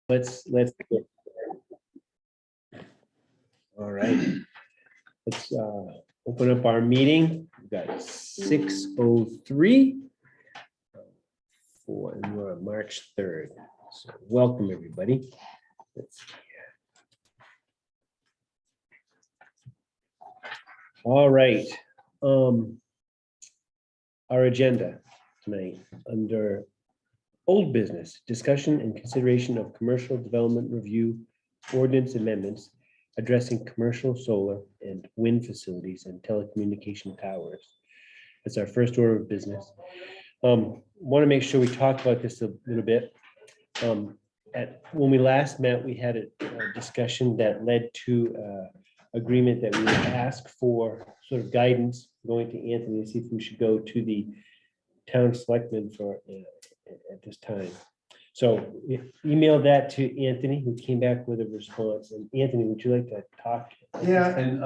Let's get. All right. Let's open up our meeting. We've got 6:03 and we're on March 3rd. So welcome, everybody. Let's see here. All right. Our agenda tonight under old business, discussion and consideration of commercial development review ordinance amendments addressing commercial solar and wind facilities and telecommunication towers. That's our first order of business. Want to make sure we talk about this a little bit. When we last met, we had a discussion that led to agreement that we would ask for sort of guidance going to Anthony to see if we should go to the town selectmen for at this time. So we emailed that to Anthony, who came back with a response. And Anthony, would you like to talk? Yeah, and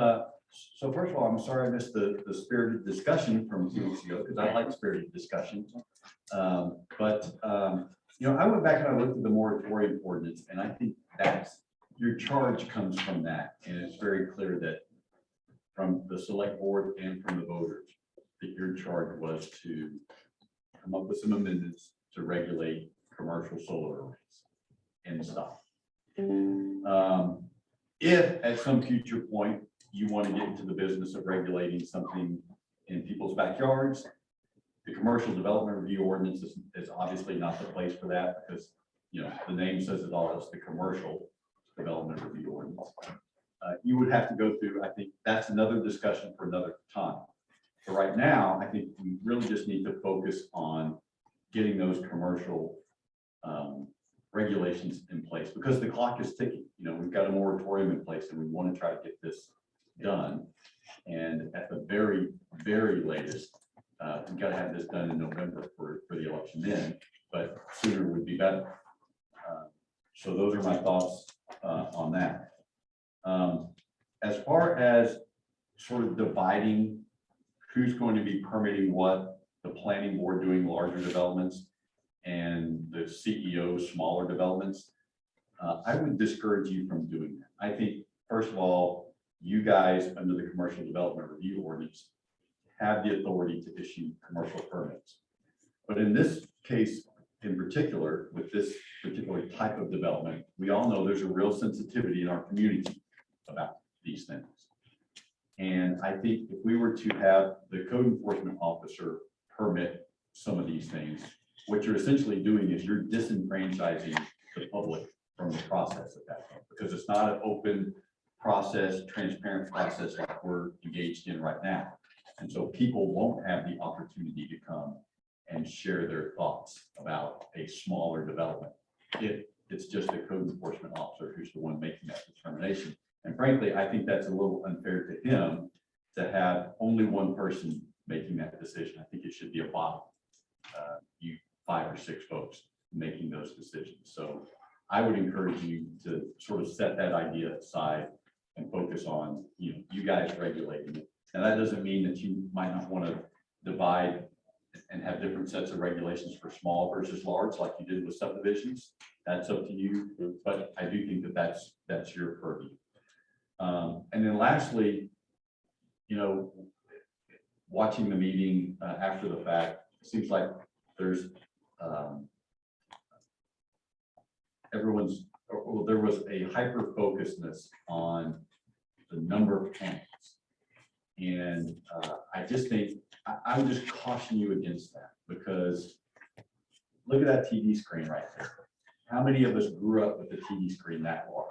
so first of all, I'm sorry I missed the spirited discussion from 2 weeks ago, because I like spirited discussion. You know, I went back and I looked at the moratorium ordinance, and I think that's your charge comes from that. And it's very clear that from the select board and from the voters, that your charge was to come up with some amendments to regulate commercial solar arrays and stuff. If at some future point you want to get into the business of regulating something in people's backyards, the commercial development review ordinance is obviously not the place for that, because, you know, the name says it all. It's the commercial development review ordinance. You would have to go through, I think that's another discussion for another time. So right now, I think we really just need to focus on getting those commercial regulations in place, because the clock is ticking. You know, we've got a moratorium in place and we want to try to get this done. And at the very, very latest, we've got to have this done in November for the election then, but sooner would be better. So those are my thoughts on that. As far as sort of dividing who's going to be permitting what, the planning board doing larger developments and the CEO smaller developments, I would discourage you from doing that. I think, first of all, you guys under the commercial development review ordinance have the authority to issue commercial permits. But in this case in particular, with this particular type of development, we all know there's a real sensitivity in our community about these things. And I think if we were to have the code enforcement officer permit some of these things, what you're essentially doing is you're disenfranchising the public from the process at that point, because it's not an open process, transparent process like we're engaged in right now. And so people won't have the opportunity to come and share their thoughts about a smaller development if it's just a code enforcement officer who's the one making that determination. And frankly, I think that's a little unfair to him to have only one person making that decision. I think it should be a body, you 5 or 6 folks making those decisions. So I would encourage you to sort of set that idea aside and focus on, you know, you guys regulating it. And that doesn't mean that you might not want to divide and have different sets of regulations for small versus large, like you did with subdivisions. That's up to you, but I do think that that's your purview. And then lastly, you know, watching the meeting after the fact, it seems like there's there was a hyper focusedness on the number of panels. And I just think I would just caution you against that, because look at that TV screen right there. How many of us grew up with a TV screen that large?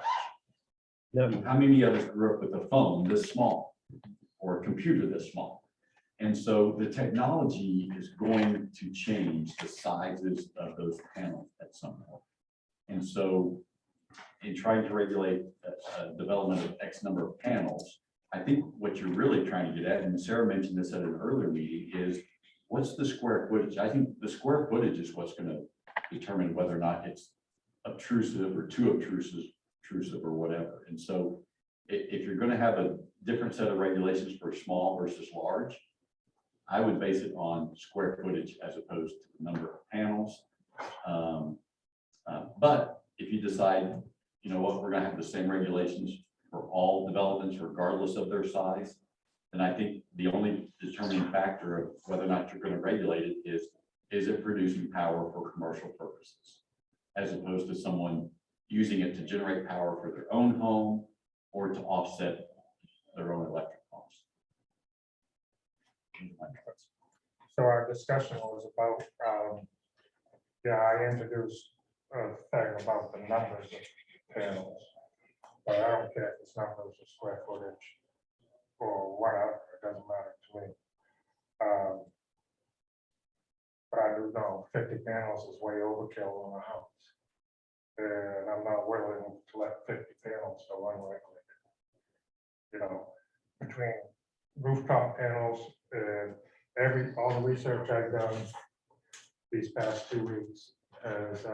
No. How many of us grew up with a phone this small or a computer this small? And so the technology is going to change the sizes of those panels at some point. And so in trying to regulate development of X number of panels, I think what you're really trying to get at, and Sarah mentioned this at an earlier meeting, is what's the square footage? I think the square footage is what's going to determine whether or not it's obtrusive or too obtrusive or whatever. And so if you're going to have a different set of regulations for small versus large, I would base it on square footage as opposed to the number of panels. But if you you decide, you know what, we're gonna have the same regulations for all developments regardless of their size, then I think the only determining factor of whether or not you're gonna regulate it is it producing power for commercial purposes? As opposed to someone using it to generate power for their own home or to offset their own electric costs. So our discussion was about, yeah, I introduced a thing about the numbers of panels. But I don't care if it's numbers of square footage or whatever, it doesn't matter to me. But I do know 50 panels is way overkill on a house. And I'm not willing to let 50 panels go unregulated. You know, between rooftop panels and all the research I've done these past 2 weeks has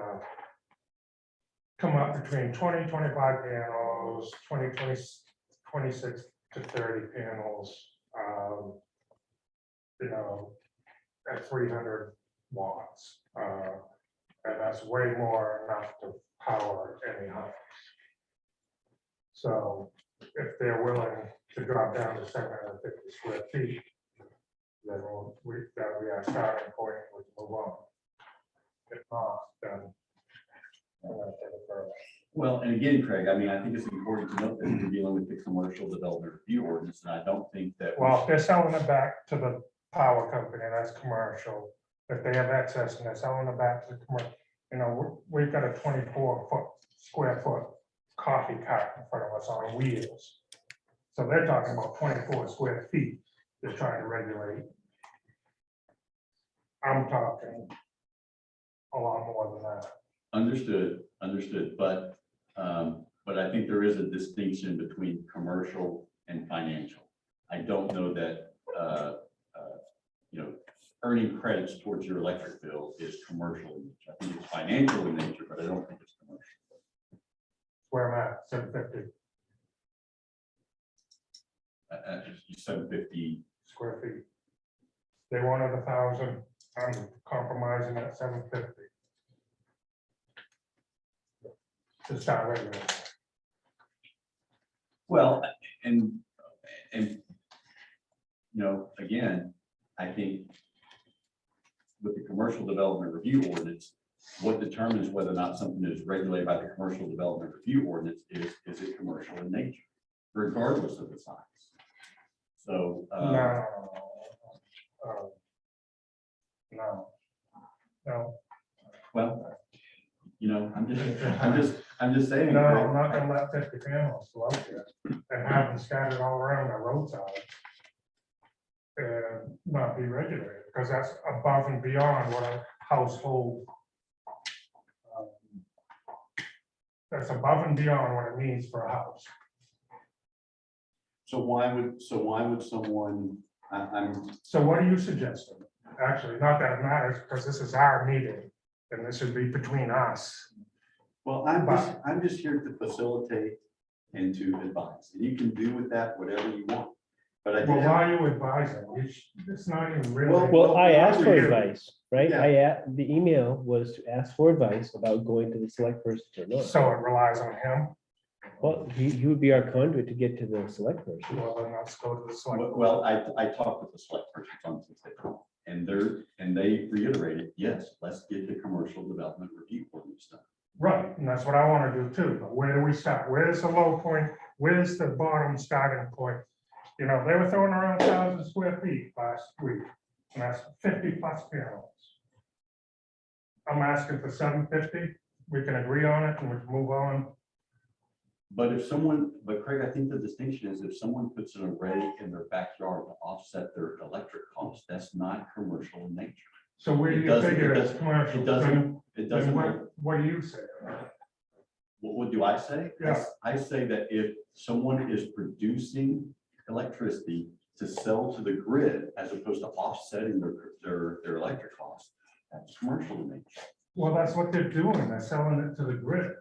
come up between 20, 25 panels, 20, 26 to 30 panels, you know, at 300 watts. And that's way more enough to power any house. So if they're willing to drop down to 750 square feet, then that'll be our starting point, we can move on. If not, then I'm gonna take it further. Well, and again, Craig, I mean, I think it's important to note that we're dealing with the commercial development review ordinance, and I don't think that. Well, if they're selling it back to the power company, that's commercial. If they have excess and they're selling it back to the commercial, you know, we've got a 24 square foot coffee cart in front of us on wheels. So they're talking about 24 square feet they're trying to regulate. I'm talking a lot more than that. Understood, but I think there is a distinction between commercial and financial. I don't know that, you know, earning credits towards your electric bill is commercial in nature. I think it's financial in nature, but I don't think it's commercial. Where I'm at, 750 750, square feet. They wanted 1,000, I'm compromising at 750. To start regulating. well, and, you know, again, I think with the commercial development review ordinance, what determines whether or not something is regulated by the commercial development review ordinance is it commercial in nature, regardless of the size. So, No. well, you know, I'm just saying. No, I'm not gonna let 50 panels go out there and have them scattered all around the roadside. And not be regulated, because that's above and beyond what a household. That's above and beyond what it means for a house. So why would someone, So what are you suggesting? Actually, not that it matters, because this is our meeting, and this should be between us. well, I'm just here to facilitate and to advise. And you can do with that whatever you want. But I Well, did why are you advising? It's not even really. Well, I asked for you. advice, right? Yeah. The email was to ask for advice about going to the select person or not. So it relies on him. Well, he would be our conduit to get to the select person. Well, then let's go to the select. well, I talked with the select person on Tuesday, and they reiterated, yes, let's get the commercial development review ordinance done. Right, and that's what I want to do too, but where do we start? Where's the low point? Where's the bottom starting point? You know, they were throwing around 1,000 square feet last week, and that's 50 plus panels. I'm asking for 750, we can agree on it and we can move on. But Craig, I think the distinction is if someone puts an array in their backyard to offset their electric costs, that's not commercial in nature. So where do It you doesn't- figure it it's doesn't- commercial? It doesn't, Then what do you say? what do I say? Yeah. I say that if someone is producing electricity to sell to the grid as opposed to offsetting their electric costs, that's commercial in nature. Well, that's what they're doing, they're selling it to the grid.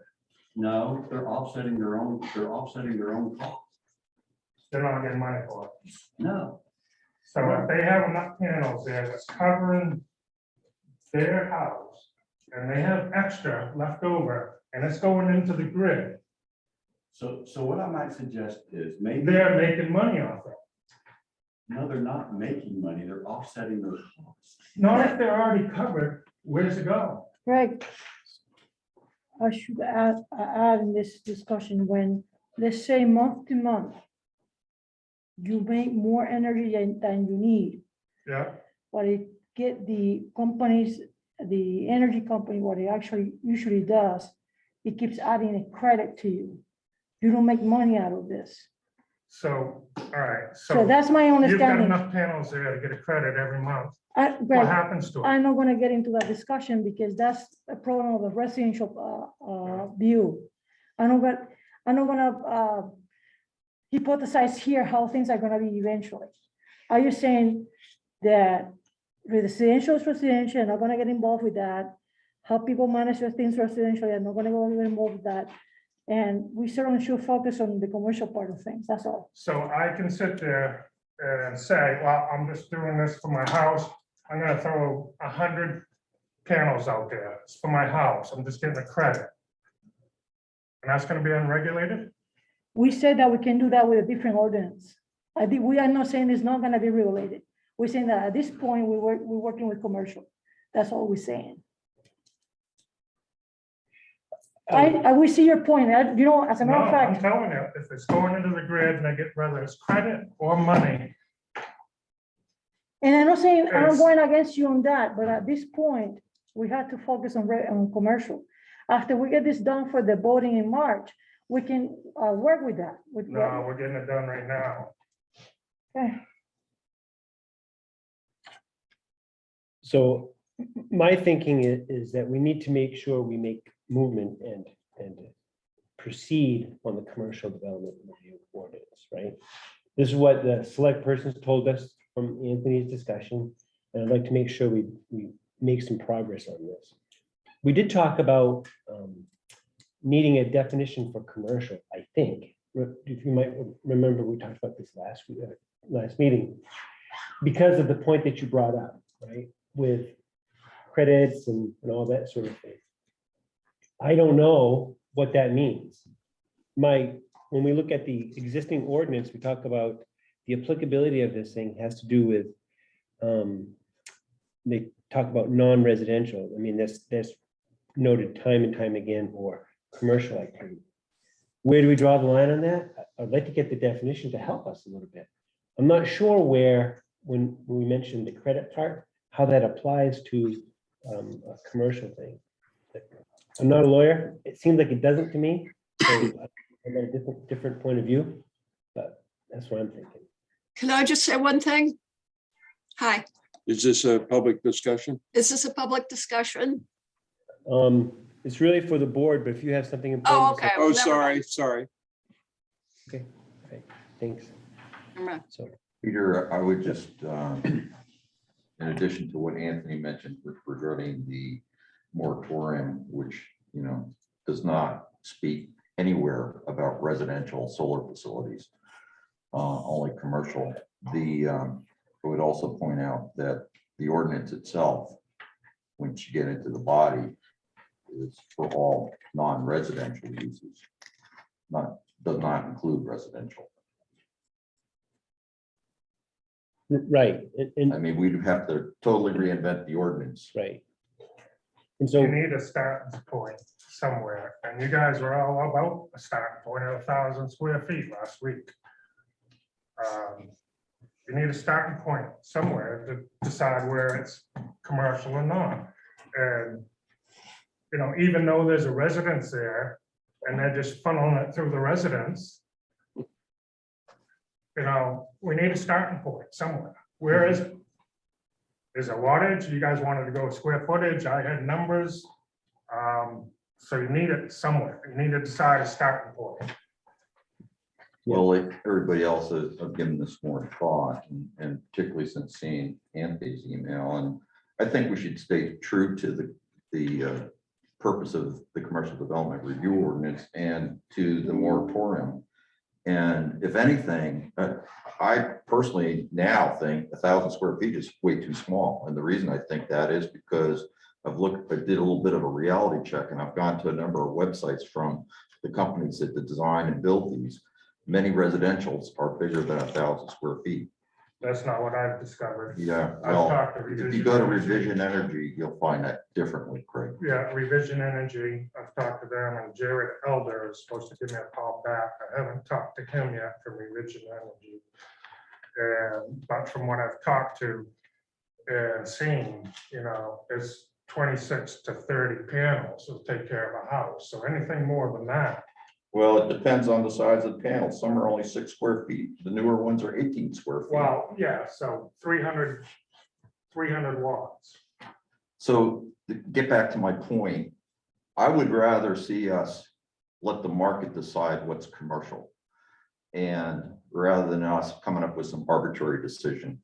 No, they're offsetting their own costs. They're not getting money for it. No, So if they have enough panels there that's covering their house and they have extra left over, and it's going into the grid, So what I might suggest is maybe, they're making money off it. no, they're not making money, they're offsetting those costs. Not if they're already covered, where's it go? Greg, I should add in this discussion, when, let's say month to month, you make more energy than you need, Yeah, what it get the companies, the energy company, what it actually usually does, it keeps adding a credit to you. You don't make money out of this. so, all right, So so that's my you've got understanding. enough panels there to get a credit every month. What Greg, happens to it? I'm not gonna get into that discussion because that's a problem of the residential view. I'm not gonna hypothesize here how things are gonna be eventually. Are you saying that residential is residential, not gonna get involved with that? How people manage their things residentially, I'm not gonna go involved with that. And we certainly should focus on the commercial part of things, that's all. So I can sit there and say, well, I'm just doing this for my house. I'm gonna throw 100 panels out there. It's for my house. I'm just getting a credit. And that's gonna be unregulated? We said that we can do that with a different ordinance. We are not saying it's not gonna be regulated. We're saying that at this point, we're working with commercial. That's all we're saying. We see your point. You know, as a No, matter of I'm fact, telling you, if it's going into the grid and I get whether it's credit or money, and I'm not saying, I'm Yes. going against you on that, but at this point, we have to focus on commercial. After we get this done for the voting in March, we can work with that. no, we're getting it done right now. Okay. So my thinking is that we need to make sure we make movement and proceed on the commercial development review ordinance, right? This is what the select persons told us from Anthony's discussion, and I'd like to make sure we make some progress on this. We did talk about needing a definition for commercial, I think. If you might remember, we talked about this last meeting, because of the point that you brought up, right? With credits and all that sort of thing. I don't know what that means. When we look at the existing ordinance, we talk about the applicability of this thing has to do with, they talk about non-residential. I mean, that's noted time and time again, or commercial activity. Where do we draw the line on that? I'd like to get the definition to help us a little bit. I'm not sure where, when we mentioned the credit part, how that applies to a commercial thing. I'm not a lawyer. It seems like it doesn't to me. So I've got a different point of view, but that's what I'm thinking. Can I just say one thing? Hi, Is this a public discussion? is this a public discussion? It's really for the board, but if you have something Oh, important. to say- okay. Oh, Never mind. sorry. Okay, thanks. Never mind. So, Peter, I would just, in addition to what Anthony mentioned regarding the moratorium, which, does not speak anywhere about residential solar facilities, only commercial. I would also point out that the ordinance itself, once you get into the body, is for all non-residential uses, does not include residential. right, and I mean, we'd have to totally reinvent the ordinance. right. And so, You need a starting point somewhere, and you guys were all about a starting point of 1,000 square feet last week. You need a starting point somewhere to decide where it's commercial or not. And, even though there's a residence there, and they're just funneling it through the residence, we need a starting point somewhere. Where is it? Is it wattage? You guys wanted to go square footage. I had numbers. So you need it somewhere. You need to decide a starting point. Well, like everybody else has, I've given this more thought, and particularly since seeing Anthony's email, and I think we should stay true to the purpose of the commercial development review ordinance and to the moratorium. And if anything, I personally now think 1,000 square feet is way too small. And the reason I think that is because I've looked, I did a little bit of a reality check, and I've gone to a number of websites from the companies that design and build these. Many residentials are bigger than 1,000 square feet. That's not what I've discovered. Yeah, I've well, talked to if you go to Revision Revision Energy, you'll find that differently, Craig. Yeah, Revision Energy, I've talked to them, and Jared Elder is supposed to give me a call back. I haven't talked to him yet from Revision Energy. But from what I've talked to and seen, it's 26 to 30 panels will take care of a house. So anything more than that, Well, it depends on the size of the panel. Some are only 6 square feet. The newer ones are 18 square feet. well, yeah, so 300 watts. So to get back to my point, I would rather see us let the market decide what's commercial. And rather than us coming up with some arbitrary decision.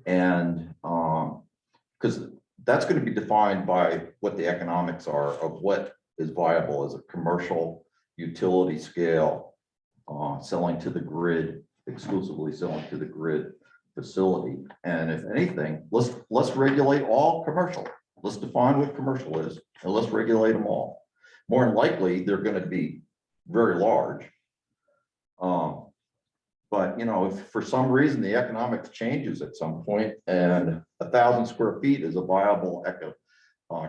And because that's going to be defined by what the economics are of what is viable as a commercial utility scale, selling to the grid, exclusively selling to the grid facility. And if anything, let's regulate all commercial. Let's define what commercial is and let's regulate them all. More than likely, they're going to be very large. But if for some reason the economics changes at some point and 1,000 square feet is a viable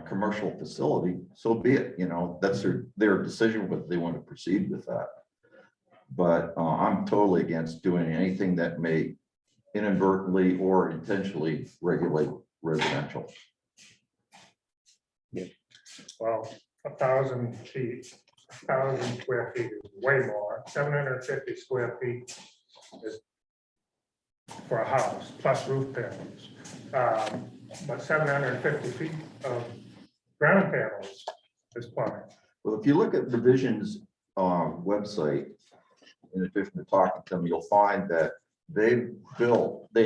commercial facility, so be it. That's their decision whether they want to proceed with that. But I'm totally against doing anything that may inadvertently or intentionally regulate residential. Well, 1,000 feet, 1,000 square feet is way more. 750 square feet is for a house plus roof panels. But 750 feet of ground panels is plenty. Well, if you look at Revision's website, in addition to talking to them, you'll find that they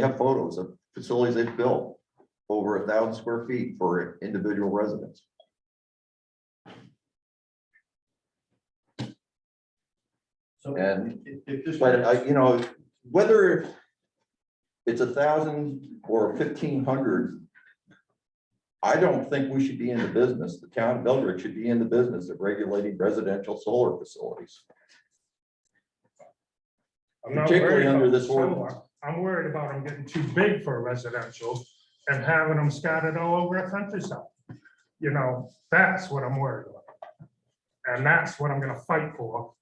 have photos of facilities they've built over 1,000 square feet for individual residents. So And, if this. but whether it's 1,000 or 1,500, I don't think we should be in the business. The town of Belgrade should be in the business of regulating residential solar facilities. I'm not Particularly worried under about this solar. ordinance. I'm worried about them getting too big for residential and having them scattered all over the countryside. That's what I'm worried about. And that's what I'm gonna fight for.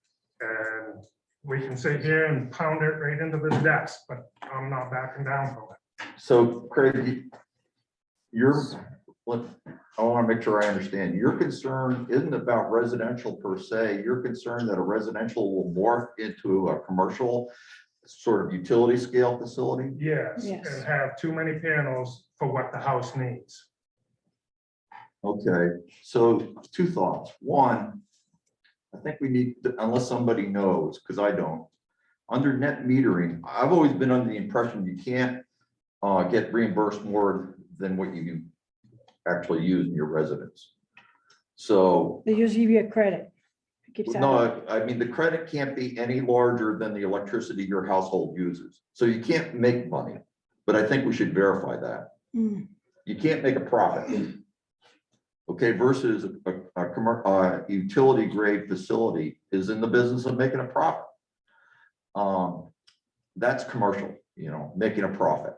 And we can sit here and pound it right into the desk, but I'm not backing down from it. So Craig, I want to make sure I understand. Your concern isn't about residential per se. You're concerned that a residential will morph into a commercial sort of utility scale facility? Yes, Yes. and have too many panels for what the house needs. Okay, so 2 thoughts. One, I think we need, unless somebody knows, because I don't, under net metering, I've always been under the impression you can't get reimbursed more than what you actually use in your residence. So, They just give you a credit. It keeps adding. no, I mean, the credit can't be any larger than the electricity your household uses. So you can't make money, but I think we should verify that. Mm. You can't make a profit. Okay, versus a utility grade facility is in the business of making a profit. That's commercial, making a profit.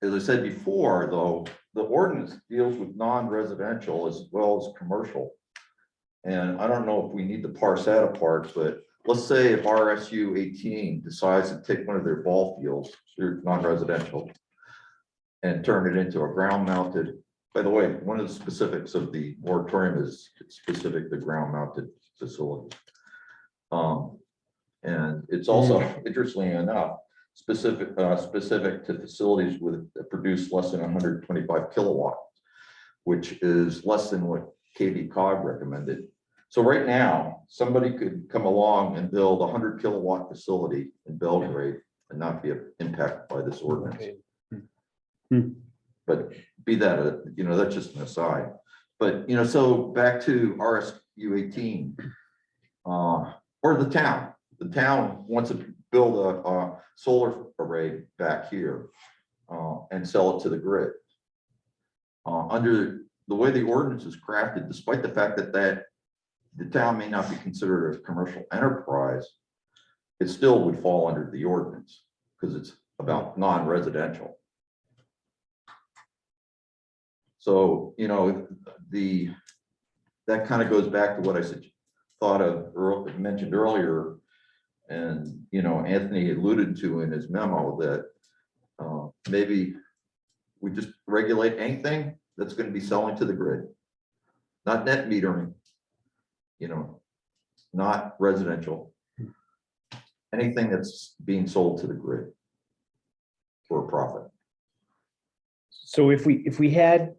As I said before, though, the ordinance deals with non-residential as well as commercial. And I don't know if we need to parse that apart, but let's say if RSU 18 decides to take one of their ball fields, they're non-residential, and turn it into a ground mounted. By the way, one of the specifics of the moratorium is specific to ground mounted facilities. And it's also, interestingly enough, specific to facilities that produce less than 125 kilowatt, which is less than what KV Cog recommended. So right now, somebody could come along and build a 100 kilowatt facility in Belgrade and not be impacted by this ordinance. But be that, that's just an aside. But, so back to RSU 18, or the town. The town wants to build a solar array back here. and sell it to the grid. Under the way the ordinance is crafted, despite the fact that the town may not be considered a commercial enterprise, it still would fall under the ordinance because it's about non-residential. So, you know, that kind of goes back to what I said, mentioned earlier. And, you know, Anthony alluded to in his memo that maybe we just regulate anything that's going to be selling to the grid, not net metering, you know, not residential, anything that's being sold to the grid for a profit. So if we had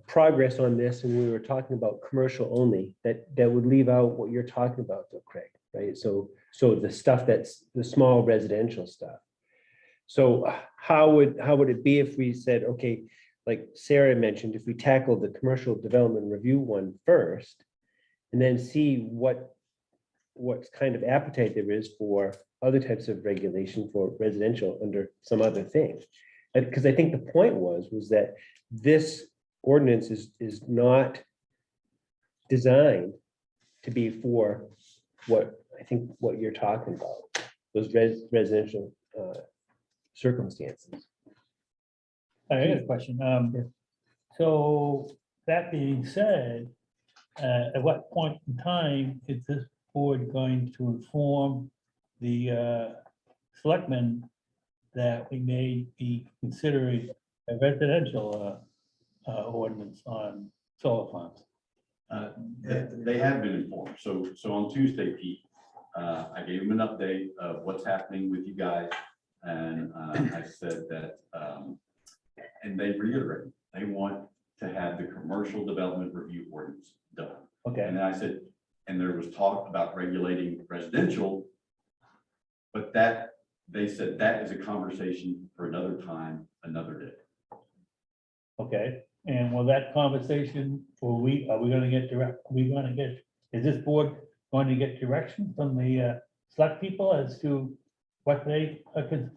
progress on this and we were talking about commercial only, that would leave out what you're talking about though, Craig, right? So the stuff that's the small residential stuff. So how would it be if we said, okay, like Sarah mentioned, if we tackled the commercial development review one first, and then see what kind of appetite there is for other types of regulation for residential under some other thing? Because I think the point was that this ordinance is not designed to be for what I think what you're talking about, those residential circumstances. I have a question. So that being said, at what point in time is this board going to inform the selectmen that we may be considering a residential ordinance on solar farms? They have been informed. So on Tuesday, Pete, I gave them an update of what's happening with you guys. And I said that, and they reiterated, they want to have the commercial development review ordinance done. Okay, And then I said, and there was talk about regulating residential, but that, they said that is a conversation for another time, another day. okay. And will that conversation, are we gonna get is this board going to get direction from the select people as to what they,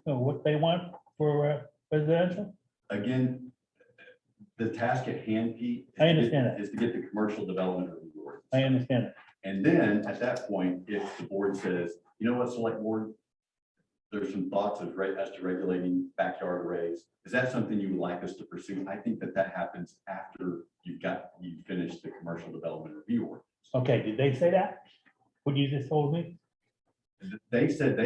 what they want for residential? Again, the task at hand, Pete. I understand that. Is to get the commercial development review ordinance. I understand it. And then at that point, if the board says, you know what, select board, there's some thoughts as to regulating backyard arrays. Is that something you would like us to pursue? I think that happens after you finished the commercial development review ordinance. Okay, did they say that? What you just told me? They said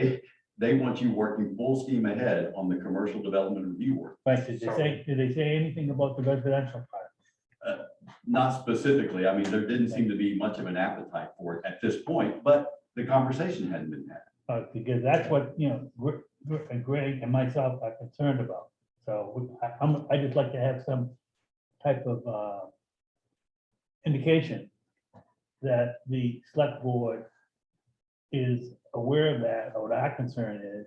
they want you working full steam ahead on the commercial development review ordinance. Right, did they say anything about the residential part? Not specifically. I mean, there didn't seem to be much of an appetite for it at this point, but the conversation hadn't been had. Because that's what, you know, Greg and myself are concerned about. So I just like to have some type of indication that the select board is aware of that, or what our concern is,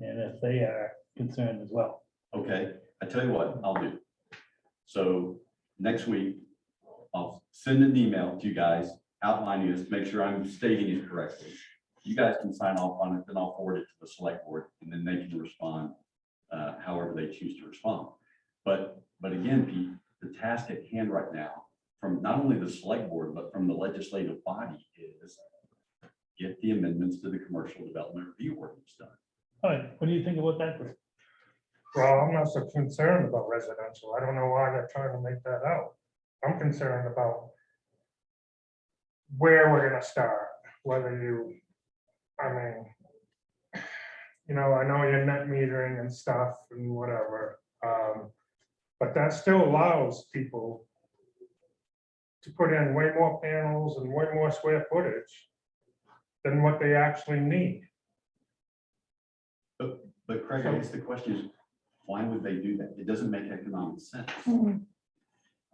and if they are concerned as well. Okay, I tell you what I'll do. So next week, I'll send an email to you guys outlining this, make sure I'm stating it correctly. You guys can sign off on it, then I'll forward it to the select board, and then they can respond however they choose to respond. But again, Pete, the task at hand right now, from not only the select board, but from the legislative body, is get the amendments to the commercial development review ordinance done. All right, what do you think about that? Well, I'm not so concerned about residential. I don't know why they're trying to make that out. I'm concerned about where we're gonna start, whether you, I mean, you know, I know you're net metering and stuff and whatever, but that still allows people to put in way more panels and way more square footage than what they actually need. But Craig, I guess the question is, why would they do that? It doesn't make economic sense. Mhm.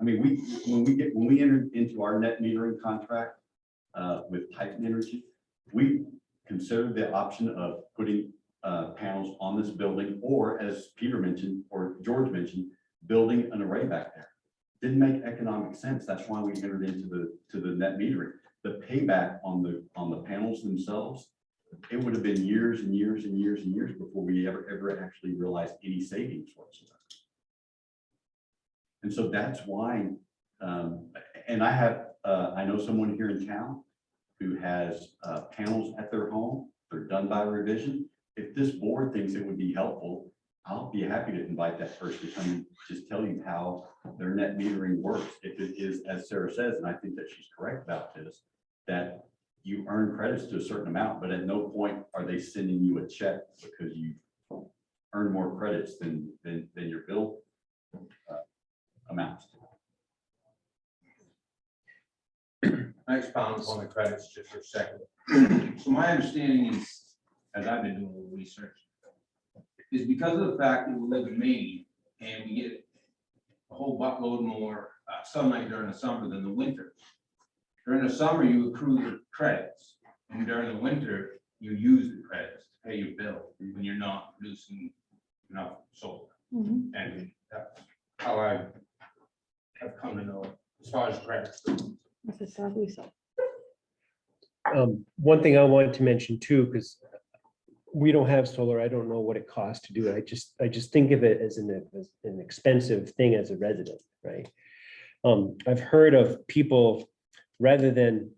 I mean, when we entered into our net metering contract with Titan Energy, we considered the option of putting panels on this building, or as Peter mentioned, or George mentioned, building an array back there. Didn't make economic sense. That's why we entered into the net metering. The payback on the panels themselves it would have been years and years and years and years before we ever actually realized any savings whatsoever. And so that's why, and I know someone here in town who has panels at their home. They're done by revision. If this board thinks it would be helpful, I'll be happy to invite that person to come and just tell you how their net metering works. If it is, as Sarah says, and I think that she's correct about this, that you earn credits to a certain amount, but at no point are they sending you a check because you earn more credits than your bill amounts to. I expound on the credits just for a second. So my understanding is, as I've been doing a little research, is because of the fact that we live in Maine and we get a whole buttload more sunlight during the summer than the winter. During the summer, you accrue the credits, and during the winter, you use the credits to pay your bill when you're not producing enough solar. Mhm. And that's how I have come to know as far as credits. That's exactly so. One thing I wanted to mention too, because we don't have solar, I don't know what it costs to do it. I just think of it as an expensive thing as a resident, right? I've heard of people, rather than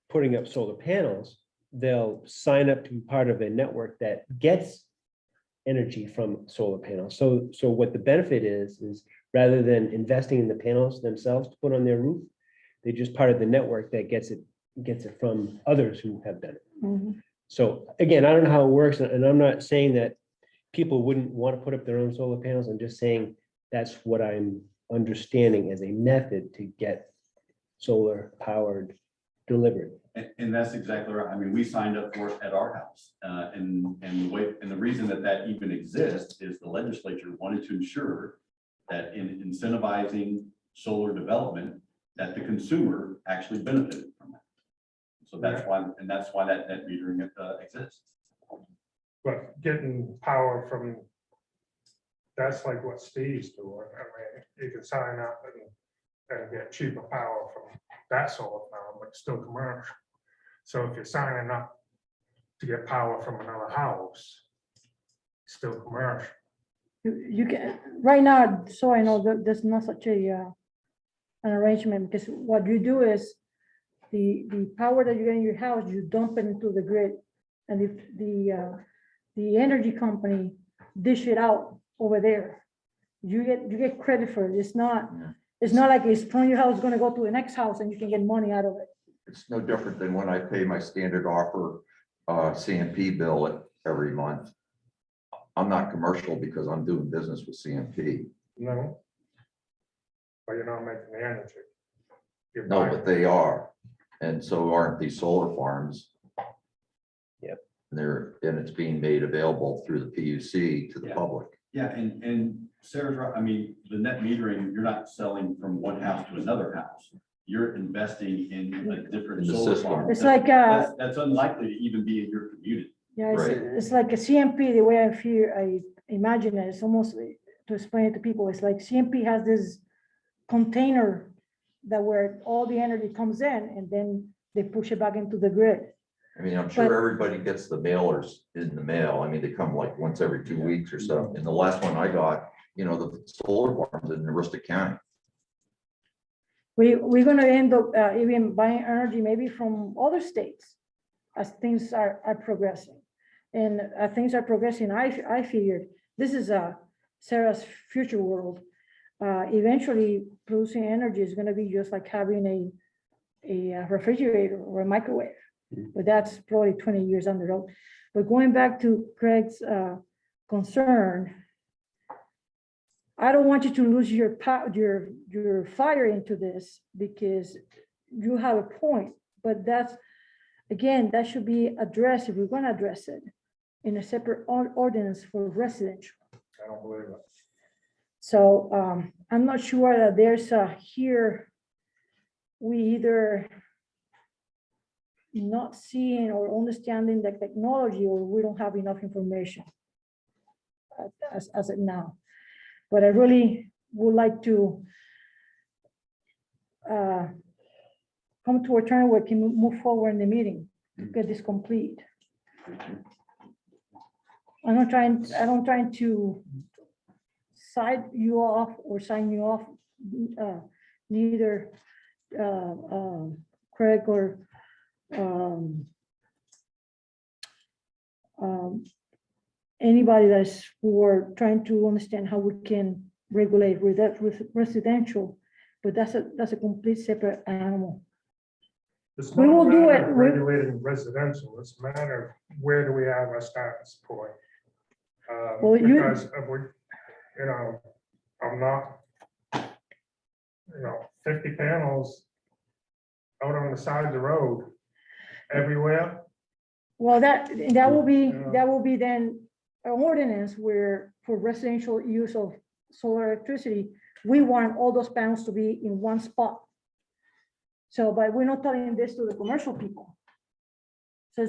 putting up solar panels, they'll sign up to be part of a network that gets energy from solar panels. So what the benefit is rather than investing in the panels themselves to put on their roof, they're just part of the network that gets it from others who have done it. Mhm. So again, I don't know how it works, and I'm not saying that people wouldn't want to put up their own solar panels. I'm just saying that's what I'm understanding as a method to get solar powered delivered. And that's exactly right. I mean, we signed up for it at our house. And the reason that even exists is the legislature wanted to ensure that in incentivizing solar development, that the consumer actually benefited from it. So that's why that net metering exists. But getting power from, that's like what Steve's doing. I mean, you can sign up and get cheaper power from that solar farm, but still commercial. So if you're signing up to get power from another house, still commercial. You can, right now, so I know that there's not such an arrangement, because what you do is the power that you get in your house, you dump it into the grid. And if the energy company dish it out over there, you get credit for it. It's not like it's from your house gonna go to the next house and you can get money out of it. It's no different than when I pay my standard offer CMP bill every month. I'm not commercial because I'm doing business with CMP. No. But you're not making the energy. You're No, buying but they are. And so aren't these solar farms. Yep. And it's being made available through the PUC to the Yeah. public. Yeah, and Sarah's right. I mean, the net metering, you're not selling from one house to another house. You're investing in a different In the solar system. farm. It's like, That's unlikely to even be in your community. yeah, Right. it's like a CMP, the way I imagine it, it's almost like, to explain it to people, it's like CMP has this container that where all the energy comes in and then they push it back into the grid. I mean, I'm sure But- everybody gets the mailers in the mail. I mean, they come like once every 2 weeks or so. And the last one I got, the solar farms in Aroostook County. We're gonna end up even buying energy maybe from other states as things are progressing. And things are progressing, I figured, this is Sarah's future world. Eventually, producing energy is gonna be just like having a refrigerator or a microwave. But that's probably 20 years down the road. But going back to Craig's concern, I don't want you to lose your fire into this, because you have a point, but that should be addressed, if we're gonna address it, in a separate ordinance for residential. I don't believe it. So I'm not sure that there's here, we either not seeing or understanding the technology, or we don't have enough information as of now. But I really would like to come to a turn where we can move forward in the meeting, to get this complete. I don't trying to side you off or sign you off, neither Craig or anybody that's for trying to understand how we can regulate with that with residential, but that's a complete separate animal. It's We not a will do matter it. of regulating residential, it's a matter of where do we have our status point? Well, you- Because if we, you know, I'm not, 50 panels out on the side of the road everywhere. Well, that will be, Yeah. that will be then an ordinance where for residential use of solar electricity, we want all those panels to be in one spot. So, but we're not telling this to the commercial people. So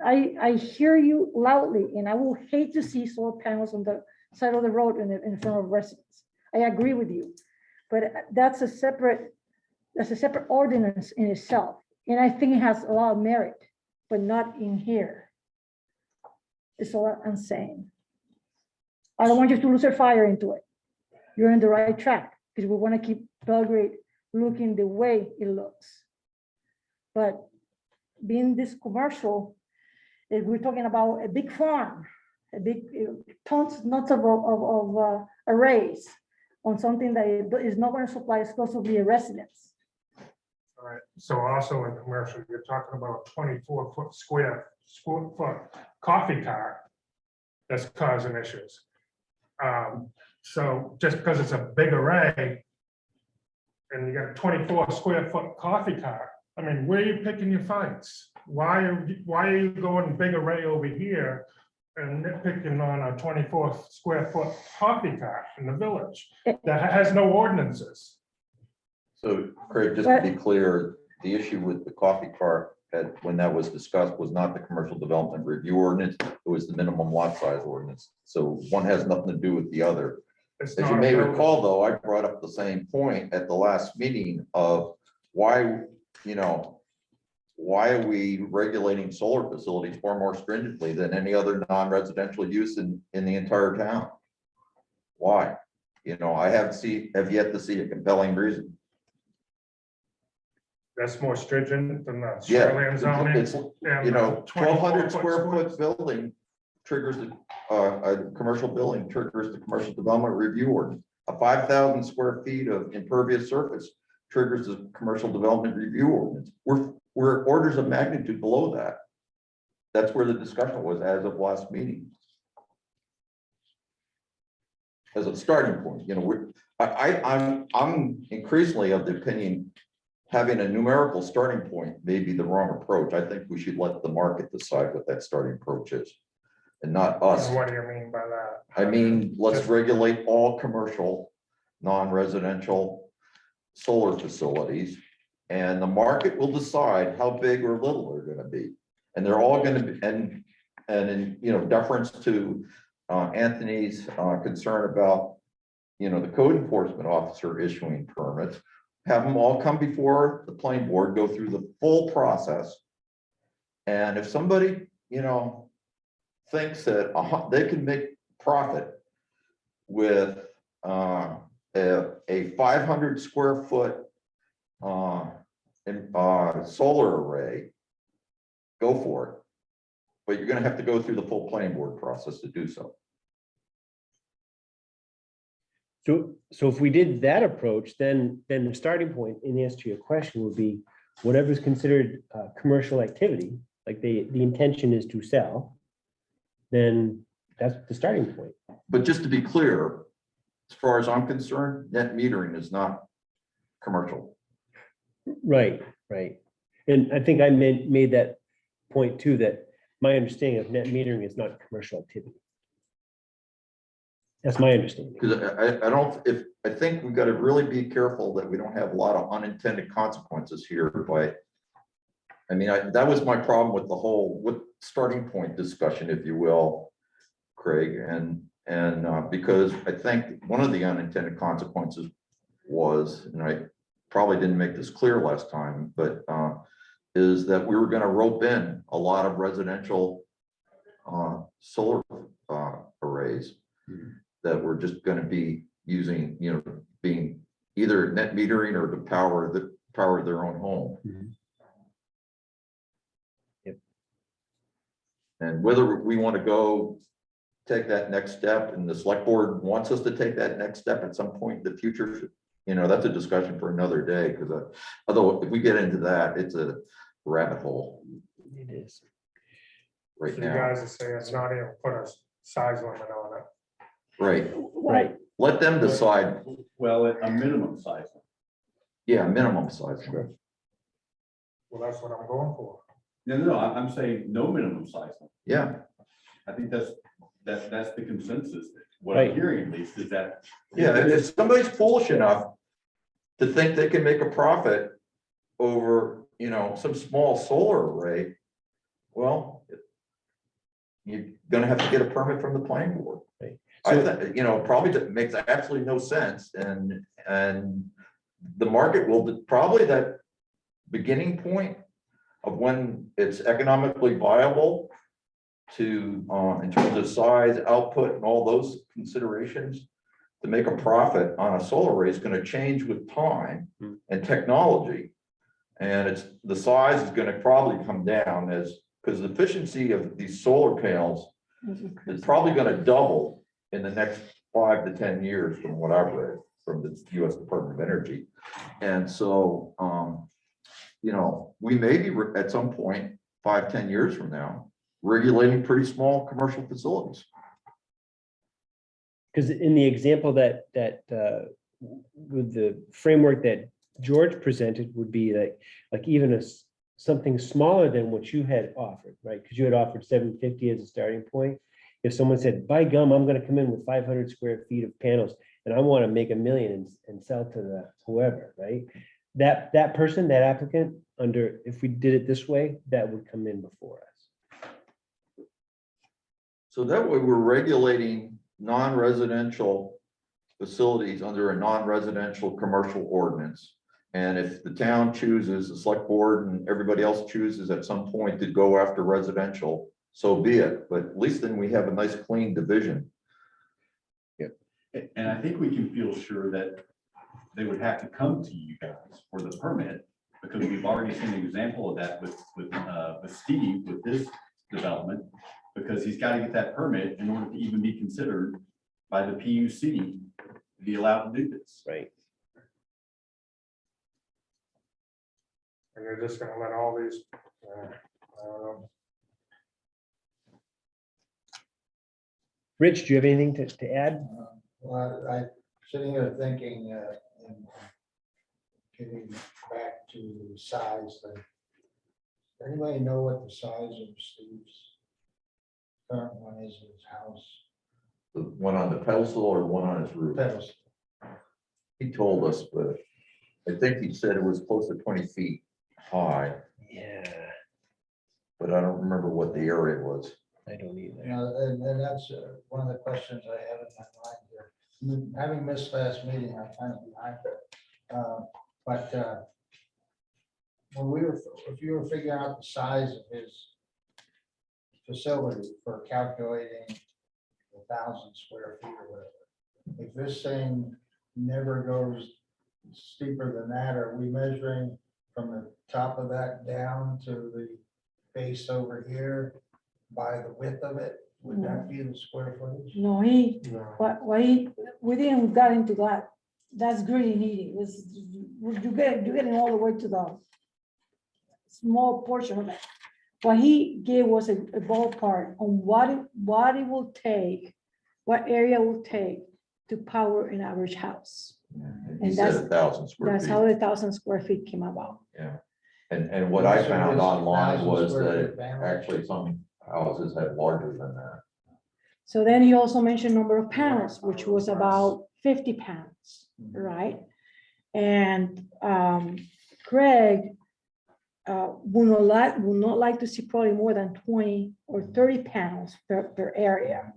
I hear you loudly, and I will hate to see solar panels on the side of the road in front of residents. I agree with you, but that's a separate ordinance in itself. And I think it has a lot of merit, but not in here. It's all I'm saying. I don't want you to lose your fire into it. You're on the right track, because we want to keep Belgrade looking the way it looks. But being this commercial, if we're talking about a big farm, a big tons of arrays on something that is not going to supply exclusively a residence. All right, so also in commercial, you're talking about a 24-foot square foot coffee cart that's causing issues. So just because it's a big array and you got a 24 square foot coffee cart, I mean, where are you picking your fights? Why are you going big array over here and nitpicking on a 24 square foot coffee cart in the village that has no ordinances? So Craig, just to be clear, the issue with the coffee cart when that was discussed was not the commercial development review ordinance, it was the minimum lot size ordinance. So one has nothing to do with the other. It's As you not a may building. recall, though, I brought up the same point at the last meeting of why, why are we regulating solar facilities far more stringently than any other non-residential use in the entire town? Why? I have yet to see a compelling reason. That's more stringent than the Yeah, shoreline zoning. it's, and 1,200 24 square squares. foot building triggers a commercial building triggers the commercial development review ordinance. A 5,000 square feet of impervious surface triggers the commercial development review ordinance. We're orders of magnitude below that. That's where the discussion was as of last meeting. As a starting point, I'm increasingly of the opinion having a numerical starting point may be the wrong approach. I think we should let the market decide what that starting approach is and not us. And what do you mean by that? I mean, let's regulate all commercial, non-residential solar facilities. And the market will decide how big or little they're gonna be. And they're all gonna be, and in deference to Anthony's concern about, the code enforcement officer issuing permits, have them all come before the planning board, go through the full process. And if somebody, thinks that they can make profit with a 500 square foot solar array, go for it. But you're gonna have to go through the full planning board process to do so. So if we did that approach, then the starting point in answer to your question would be whatever's considered commercial activity, like the intention is to sell, then that's the starting point. But just to be clear, as far as I'm concerned, net metering is not commercial. Right. And I think I made that point too, that my understanding of net metering is not commercial activity. That's my understanding. Because I think we've got to really be careful that we don't have a lot of unintended consequences here. But that was my problem with the whole starting point discussion, if you will, Craig, and because I think one of the unintended consequences was, and I probably didn't make this clear last time, but is that we were going to rope in a lot of residential solar arrays that we're just gonna be using, being either net metering or to power their own home. Mhm. Yep. And whether we want to go take that next step, and the select board wants us to take that next step at some point in the future, that's a discussion for another day, because although if we get into that, it's a rabbit hole It is. right So you now. guys are saying it's not even put a size limit on it. Right, Right. let them decide, Well, a minimum size. yeah, minimum size. Sure. Well, that's what I'm going for. No, I'm saying no minimum size. Yeah, I think that's the consensus. What I'm Right. hearing at least is that. yeah, if somebody's foolish enough to think they can make a profit over, some small solar array, well, you're gonna have to get a permit from the planning board. Right. I So- think, probably that makes absolutely no sense, and the market will, probably that beginning point of when it's economically viable to, in terms of size, output, and all those considerations, to make a profit on a solar array is gonna change with time and technology. And the size is gonna probably come down because the efficiency of these solar panels is probably gonna double in the next 5 to 10 years, from what I've read from the US Department of Energy. And so, we may be at some point, 5, 10 years from now, regulating pretty small commercial facilities. Because in the example that with the framework that George presented would be like even something smaller than what you had offered, right? Because you had offered 750 as a starting point. If someone said, by gum, I'm gonna come in with 500 square feet of panels and I want to make $1 million and sell to the whoever, right? That person, that applicant, if we did it this way, that would come in before us. So that way we're regulating non-residential facilities under a non-residential commercial ordinance. And if the town chooses, the select board and everybody else chooses at some point to go after residential, so be it. But at least then we have a nice clean division. And I think we can feel sure that they would have to come to you guys for the permit, because we've already seen an example of that with Steve, with this development, because he's got to get that permit in order to even be considered by the PUC to be allowed to do this. Right. And you're just gonna let all these, I don't know. Rich, do you have anything to add? Well, I, sitting here thinking, and getting back to size, does anybody know what the size of Steve's current one is in his house? The one on the pedestal or one on his roof? Pedestal. He told us, but I think he said it was close to 20 feet high, Yeah, but I don't remember what the area was. I don't either. And that's one of the questions I have in my mind here. Having missed last meeting, I'm kind of behind it. But when if you were figuring out the size of his facility for calculating 1,000 square feet or whatever, if this thing never goes steeper than that, are we measuring from the top of that down to the base over here by the width of it? Would that be the square footage? No, we didn't get into that. That's really needy. You're getting all the way to the small portion of it. What he gave was a ballpark on what it will take, what area will take to power an average house. He And said that's- 1,000 square That's feet. how the 1,000 square feet came about. Yeah. And what I So found this online 1,000 was square that foot panel? actually some houses had larger than that. So then he also mentioned number of panels, which was about 50 panels, right? And Craig would not like to see probably more than 20 or 30 panels per area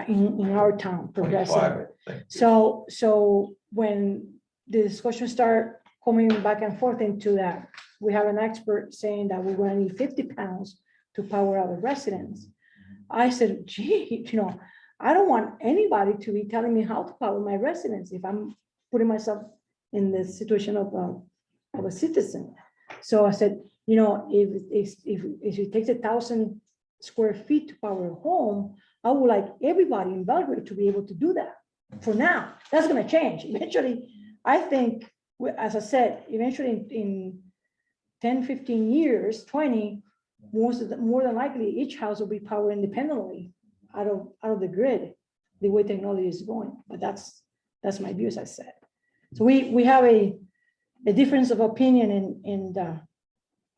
in our town, 25, Progressive. I think. So when the discussion started coming back and forth into that, we have an expert saying that we're going to need 50 panels to power our residents. I said, gee, I don't want anybody to be telling me how to power my residence if I'm putting myself in the situation of a citizen. So I said, if it takes 1,000 square feet to power a home, I would like everybody in Belgrade to be able to do that. For now, that's gonna change. Eventually, I think, as I said, eventually in 10, 15 years, 20, more than likely, each house will be powered independently out of the grid, the way technology is going. But that's my view, as I said. So we have a difference of opinion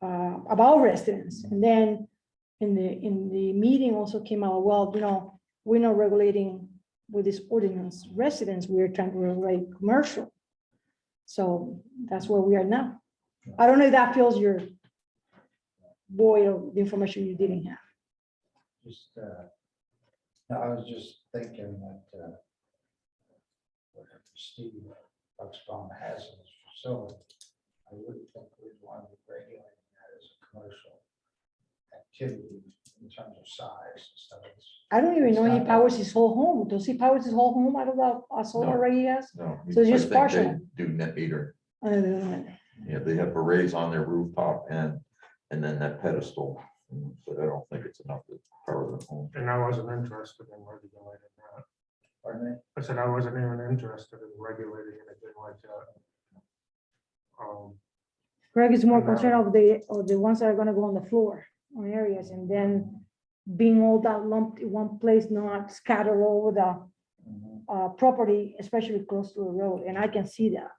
about residents. And then in the meeting also came out, well, we're not regulating with this ordinance residents, we're trying to regulate commercial. So that's where we are now. I don't know if that fills your void of the information you didn't have. Just, no, I was just thinking that whatever Steve Bucksbaum has in his facility, I wouldn't think we'd want to be regulating that as a commercial activity in terms of size and stuff. I don't even know he powers his whole home. Does he power his whole home out of a solar No. array he has? No. So it's I just think they partial. Do net meter. I don't know. Yeah, they have arrays on their rooftop and then that pedestal. But I don't think it's enough to power the home. And I wasn't interested in regulating that. Pardon me? I said I wasn't even interested in regulating anything like that. Greg is more concerned of the ones that are gonna go on the floor on areas and then being all that lumped in one place, not scattered all over the property, especially close to a road. And I can see that.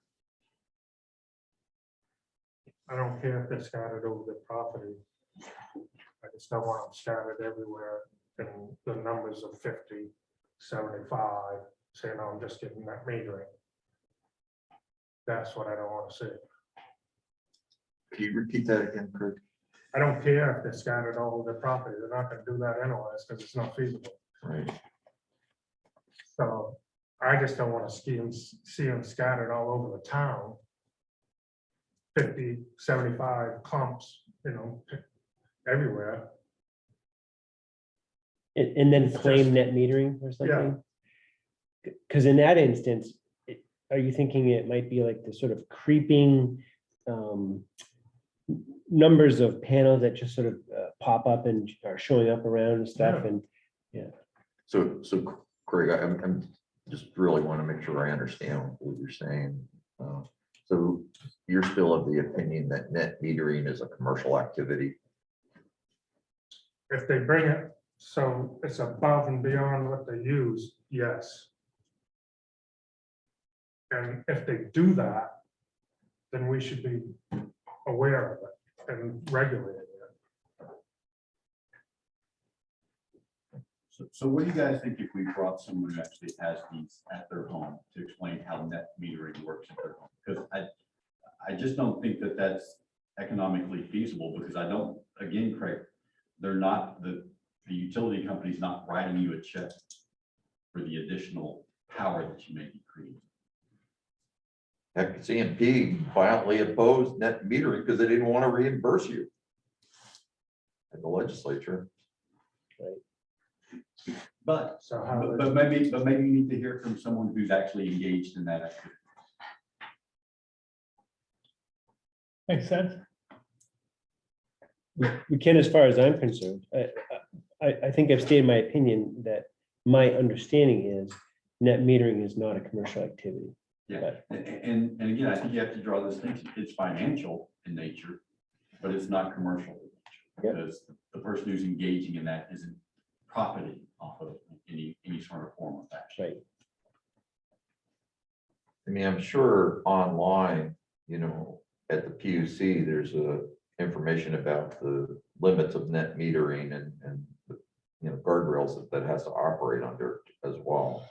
I don't care if they're scattered over the property. I just don't want them scattered everywhere in the numbers of 50, 75, saying, oh, I'm just getting that metering. That's what I don't want to see. Can you repeat that again, Craig? I don't care if they're scattered all over the property. They're not going to do that anyways because it's not feasible. Right. So I just don't want to see them scattered all over the town. 50, 75 clumps, everywhere. And then It's claim just- net metering or something? Because in that instance, are you thinking it might be like the sort of creeping numbers of panels that just sort of pop up and are showing up around and stuff? Yeah. And So Craig, I'm just really want to make sure I understand what you're saying. So you're still of the opinion that net metering is a commercial activity? If they bring it, so it's above and beyond what they use, yes. And if they do that, then we should be aware of it and regulating it. So what do you guys think if we brought someone who actually has these at their home to explain how net metering works at their home? Because I just don't think that that's economically feasible because I don't, again, Craig, they're not, the utility company's not writing you a check for the additional power that you may be creating. Heck, CMP violently opposed net metering because they didn't want to reimburse you in the legislature. But, So how, but maybe you need to hear from someone who's actually engaged in that activity. Makes sense. we can, as far as I'm concerned, I think I've stated my opinion that my understanding is net metering is not a commercial activity. Yeah, and again, I think you have to draw this distinction. It's financial in nature, but it's not commercial in nature. Yep. Because the person who's engaging in that isn't profiting off of any sort of form of action. Right. I mean, I'm sure online, at the PUC, there's information about the limits of net metering and guardrails that has to operate under as well.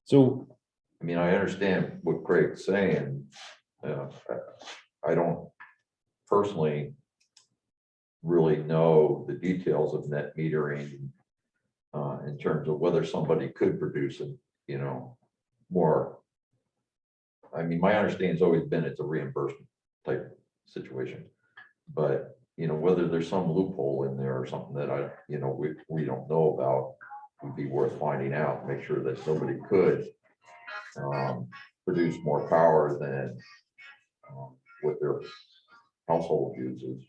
So I mean, I understand what Craig's saying. I don't personally really know the details of net metering in terms of whether somebody could produce more. I mean, my understanding's always been it's a reimbursement type situation. But, you know, whether there's some loophole in there or something that we don't know about, would be worth finding out, make sure that nobody could produce more power than what their household uses.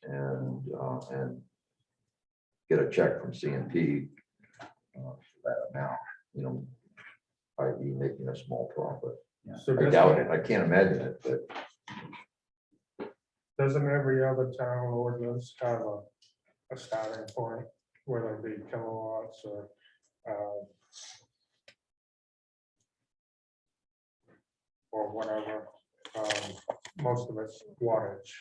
And get a check from CNP for that amount, you know, i.e. making a small profit. So I doubt it, I can't imagine it, but doesn't every other town ordinance have a starting point, whether it be kilowatts or whatever? Most of it's wattage.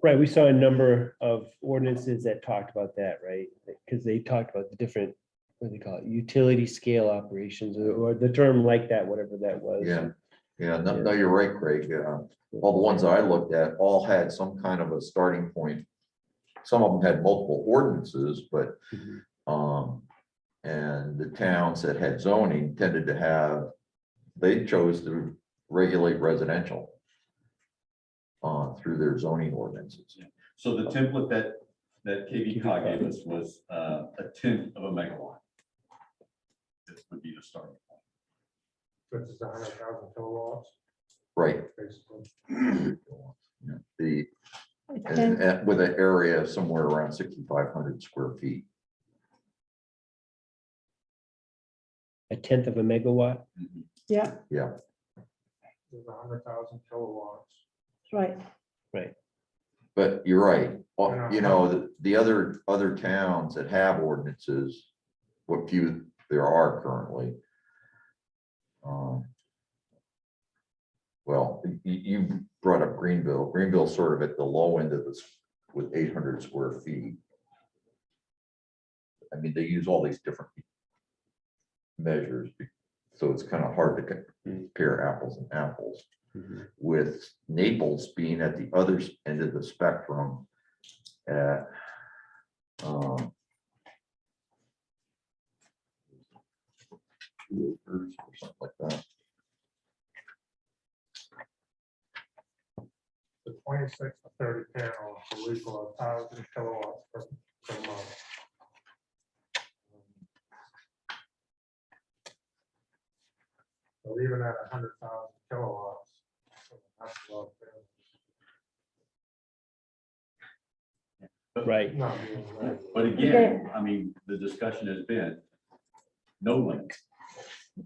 Right, we saw a number of ordinances that talked about that, right? Because they talked about the different, what do they call it, utility scale operations, or the term like that, whatever that was. yeah, no, you're right, Craig. All the ones I looked at all had some kind of a starting point. Some of them had multiple ordinances, but and the towns that had zoning tended to have, they chose to regulate residential through their zoning ordinances. So the template that KV cog gave us was a 1/10 of a megawatt. This would be the starting point. Which is 100,000 kilowatts, Right. basically. Yeah, The, And and with an area somewhere around 6,500 square feet. 1/10 of a megawatt. yeah, Yeah, There's 100,000 kilowatts. right. but you're right. You know, the other towns that have ordinances, what few there are currently. Well, you brought up Greenville. Greenville's sort of at the low end of this with 800 square feet. I mean, they use all these different measures, so it's kind of hard to compare apples and apples. With Naples being at the other end of the spectrum at or something like that. The 26 to 30 panels will equal 1,000 kilowatts per month. So even at 100,000 kilowatts, that's a lot of panels. Right. Not being regulated. But again, I mean, the discussion has been no limit.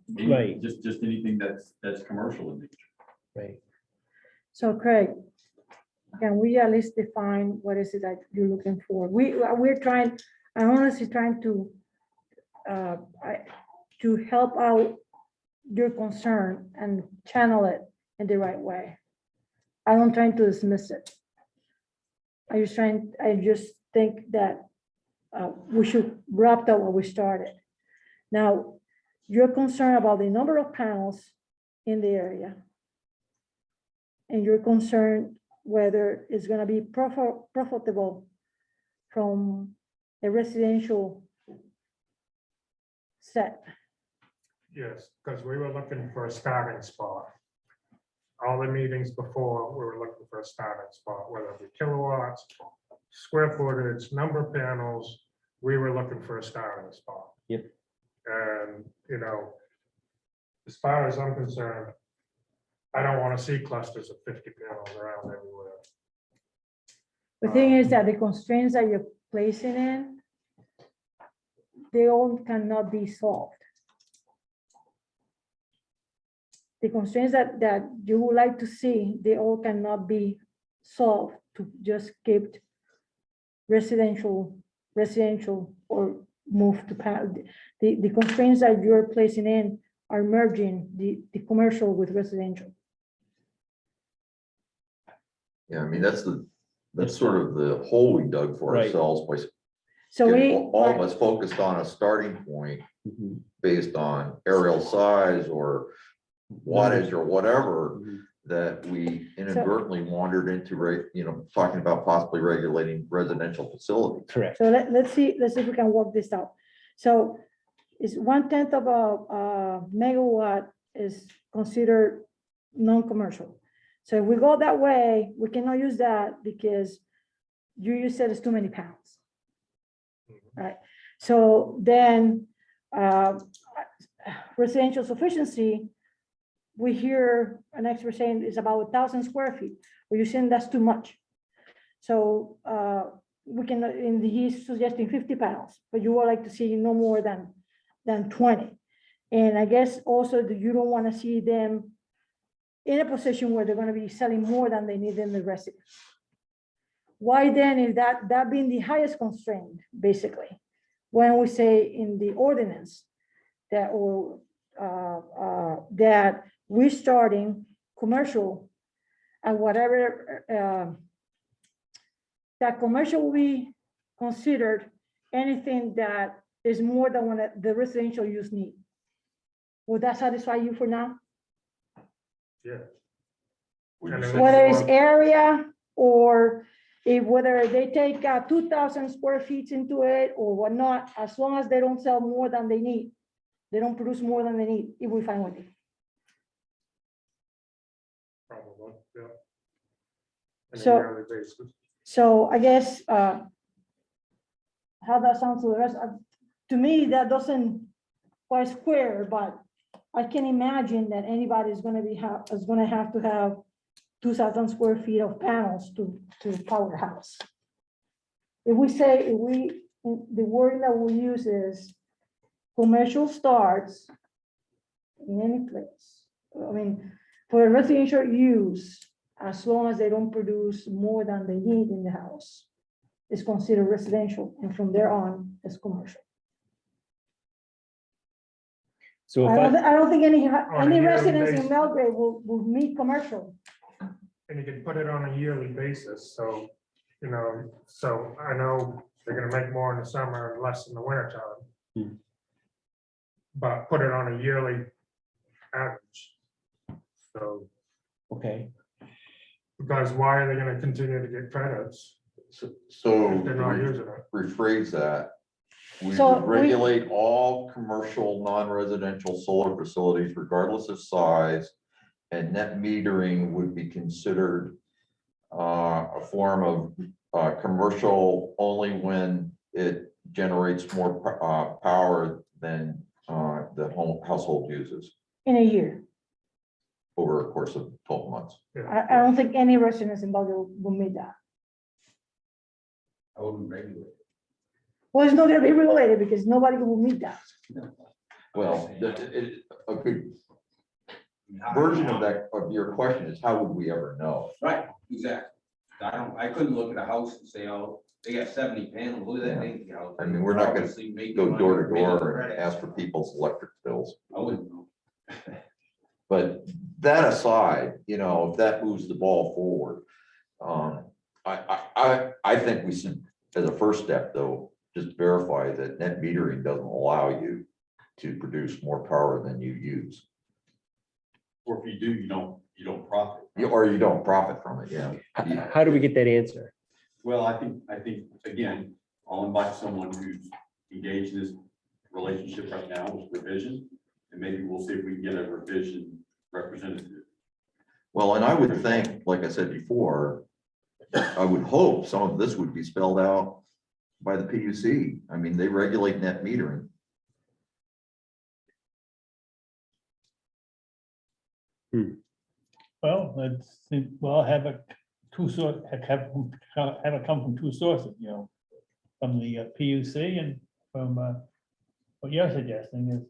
Right. Just anything that's commercial in nature. Right. So Craig, can we at least define what is it that you're looking for? We're trying, I'm honestly trying to help out your concern and channel it in the right way. I'm not trying to dismiss it. I just think that we should wrap up what we started. Now, you're concerned about the number of panels in the area. And you're concerned whether it's gonna be profitable from a residential set. Yes, because we were looking for a starting spot. All the meetings before, we were looking for a starting spot, whether it be kilowatts, square footage, number of panels, we were looking for a starting spot. Yep. And, you know, as far as I'm concerned, I don't want to see clusters of 50 panels around everywhere. The thing is that the constraints that you're placing in, they all cannot be solved. The constraints that you would like to see, they all cannot be solved to just keep residential or move to the constraints that you're placing in are merging the commercial with residential. Yeah, I mean, that's sort of the hole we dug for Right. ourselves by So getting all of us focused on a starting point based on aerial size or wattage or whatever, that we inadvertently wandered into, talking about possibly regulating residential facilities. Correct. So let's see if we can work this out. So is 1/10 of a megawatt is considered non-commercial. So if we go that way, we cannot use that because you said it's too many pounds. Right, so then residential sufficiency, we hear an expert saying is about 1,000 square feet, or you're saying that's too much. So we can, he's suggesting 50 panels, but you would like to see no more than 20. And I guess also that you don't want to see them in a position where they're going to be selling more than they need in the residence. Why then is that being the highest constraint, basically, when we say in the ordinance that that we're starting commercial and whatever that commercial will be considered anything that is more than what the residential use need. Would that satisfy you for now? Yeah. Whether it's area or whether they take 2,000 square feet into it or whatnot, as long as they don't sell more than they need, they don't produce more than they need, it will be fine with you. Probably, yeah. On a So- yearly basis. So I guess, how that sounds to the rest, to me, that doesn't quite square, but I can imagine that anybody is gonna have to have 2,000 square feet of panels to power a house. The wording that we use is commercial starts in any place. I mean, for a residential use, as long as they don't produce more than they need in the house, it's considered residential, and from there on, it's commercial. So if I don't think any yearly residents in basis. Belgrade will meet commercial. And you can put it on a yearly basis, so, so I know they're gonna make more in the summer and less in the winter time. Hmm. But put it on a yearly average. So, okay, because why are they gonna continue to get credits So if they're not using it? rephrase that. We So would regulate all commercial, non-residential solar facilities regardless of size. And net metering would be considered a form of commercial only when it generates more power than the household uses In a year. over a course of 12 months. Yeah. I don't think any residents in Belgrade will meet that. I wouldn't regulate. Well, it's not gonna be regulated because nobody will meet that. Well, a good version of that, of your question is how would we ever know? Right, exactly. I couldn't look at a house and say, oh, they got 70 panels, look at that big house. I mean, we're not gonna Obviously making Go money, door to making door and credit. ask for people's electric bills. I wouldn't know. But that aside, if that moves the ball forward, I think we should, as a first step though, just verify that net metering doesn't allow you to produce more power than you use. Or if you do, you don't profit. Or you don't profit from it, yeah. how do we get that answer? Well, I think, again, I'll invite someone who's engaged in this relationship right now with revision. And maybe we'll see if we can get a revision representative. Well, and I would think, like I said before, I would hope some of this would be spelled out by the PUC. I mean, they regulate net metering. Well, have a two source, have it come from two sources, from the PUC and from what you're suggesting is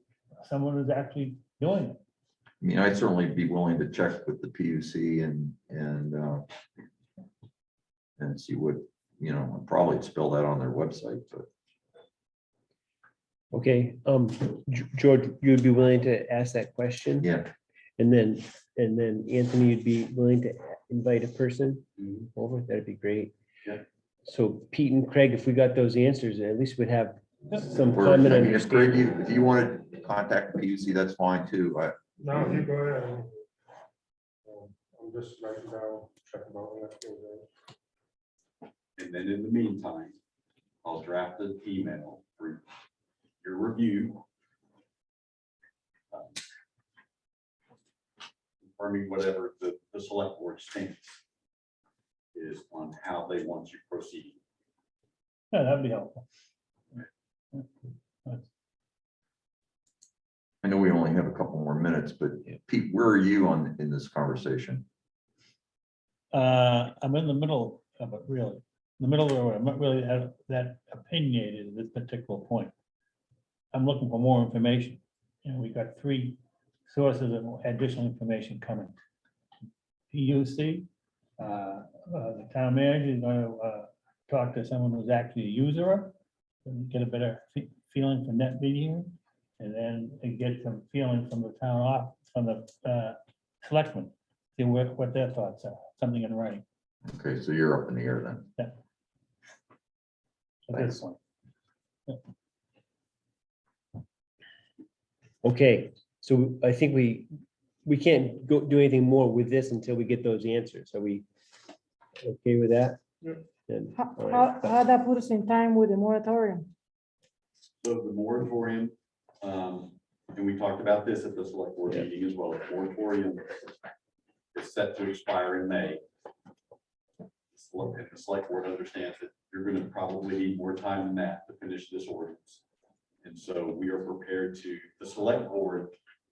someone who's actually doing it. I mean, I'd certainly be willing to check with the PUC and see what, probably spell that on their website, but. Okay, George, you'd be willing to ask that question? Yeah, And then Anthony, you'd be willing to invite a person over? That'd be great. Yeah. So Pete and Craig, if we got those answers, at least we'd have some or, common I mean, if Craig, understanding. if you wanted to contact the PUC, that's fine too. No, you go ahead. I'm just writing down, checking about that. And then in the meantime, I'll draft an email for your review. confirming whatever the select board stance is on how they want you proceed. Yeah, that'd be helpful. I know we only have a couple more minutes, but Pete, where are you in this conversation? I'm in the middle of it, really. In the middle of the road. I'm not really that opinionated at this particular point. I'm looking for more information. You know, we got 3 sources of additional information coming. PUC, the town manager is going to talk to someone who's actually a user of, and get a better feeling from net metering, and then get some feeling from the town off, from the selectmen, see what their thoughts are, something in writing Okay, so you're up in the air then. at this point. Okay, so I think we can't go do anything more with this until we get those answers. Are we okay with that? Then, How, all right. how that put us in time with the moratorium? So the moratorium, and we talked about this at the select board Yeah. meeting as well, the moratorium is set to expire in May. If the select board understands that you're gonna probably need more time than that to finish this ordinance. And so we are prepared to, the select board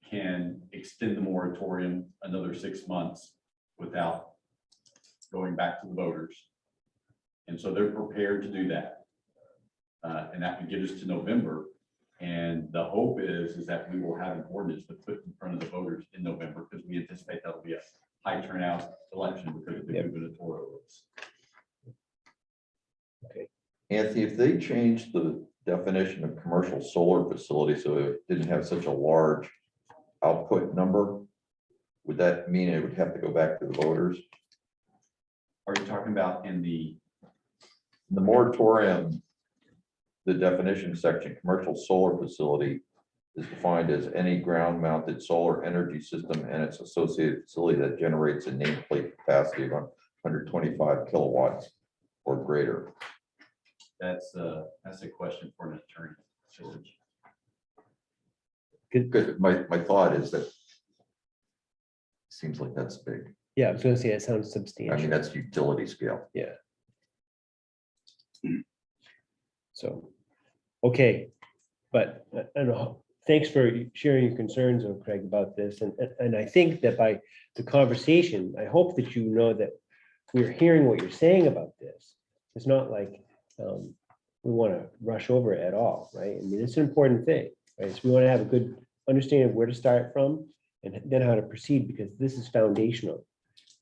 can extend the moratorium another 6 months without going back to the voters. And so they're prepared to do that. And that would get us to November. And the hope is that we will have an ordinance to put in front of the voters in November, because we anticipate that'll be a high turnout election because of the Yep. gubernatorial race. Anthony, if they changed the definition of commercial solar facility so it didn't have such a large output number, would that mean it would have to go back to the voters? Are you talking about in the, The moratorium, the definition section, commercial solar facility is defined as any ground mounted solar energy system and its associated facility that generates a nameplate capacity of 125 kilowatts or greater. that's a question for an attorney. Because my thought is that seems like that's big. Yeah, I was gonna say that sounds I mean, substantial. that's utility scale. So, okay, but I don't know, thanks for sharing your concerns, Craig, about this. And I think that by the conversation, I hope that you know that we're hearing what you're saying about this. It's not like we want to rush over it at all, right? I mean, it's an important thing, right? So we want to have a good understanding of where to start from and then how to proceed, because this is foundational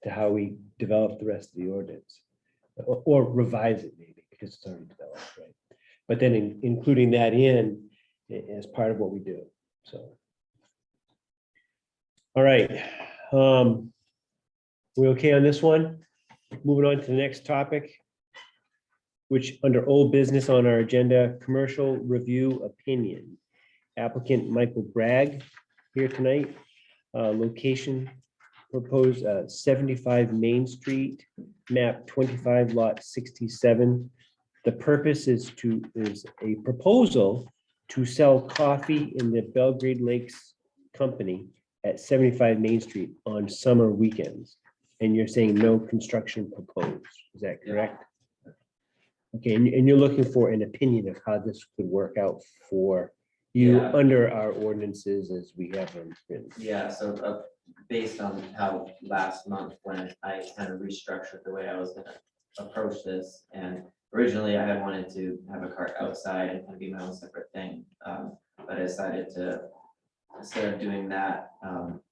to how we develop the rest of the ordinance. Or revise it maybe, because it's already developed, right? But then including that in as part of what we do, so. All right. We okay on this one? Moving on to the next topic, which under old business on our agenda, commercial review opinion. Applicant Michael Bragg here tonight. Location proposed 75 Main Street, map 25 lot 67. The purpose is a proposal to sell coffee in the Belgrade Lakes Company at 75 Main Street on summer weekends. And you're saying no construction proposed, is that correct? Okay, and you're looking for an opinion of how this could work out for you Yeah. under our ordinances as we have them written. Yeah, so based on how last month when I kind of restructured the way I was gonna approach this, and originally I had wanted to have a cart outside and kind of be my own separate thing. But I decided to, instead of doing that,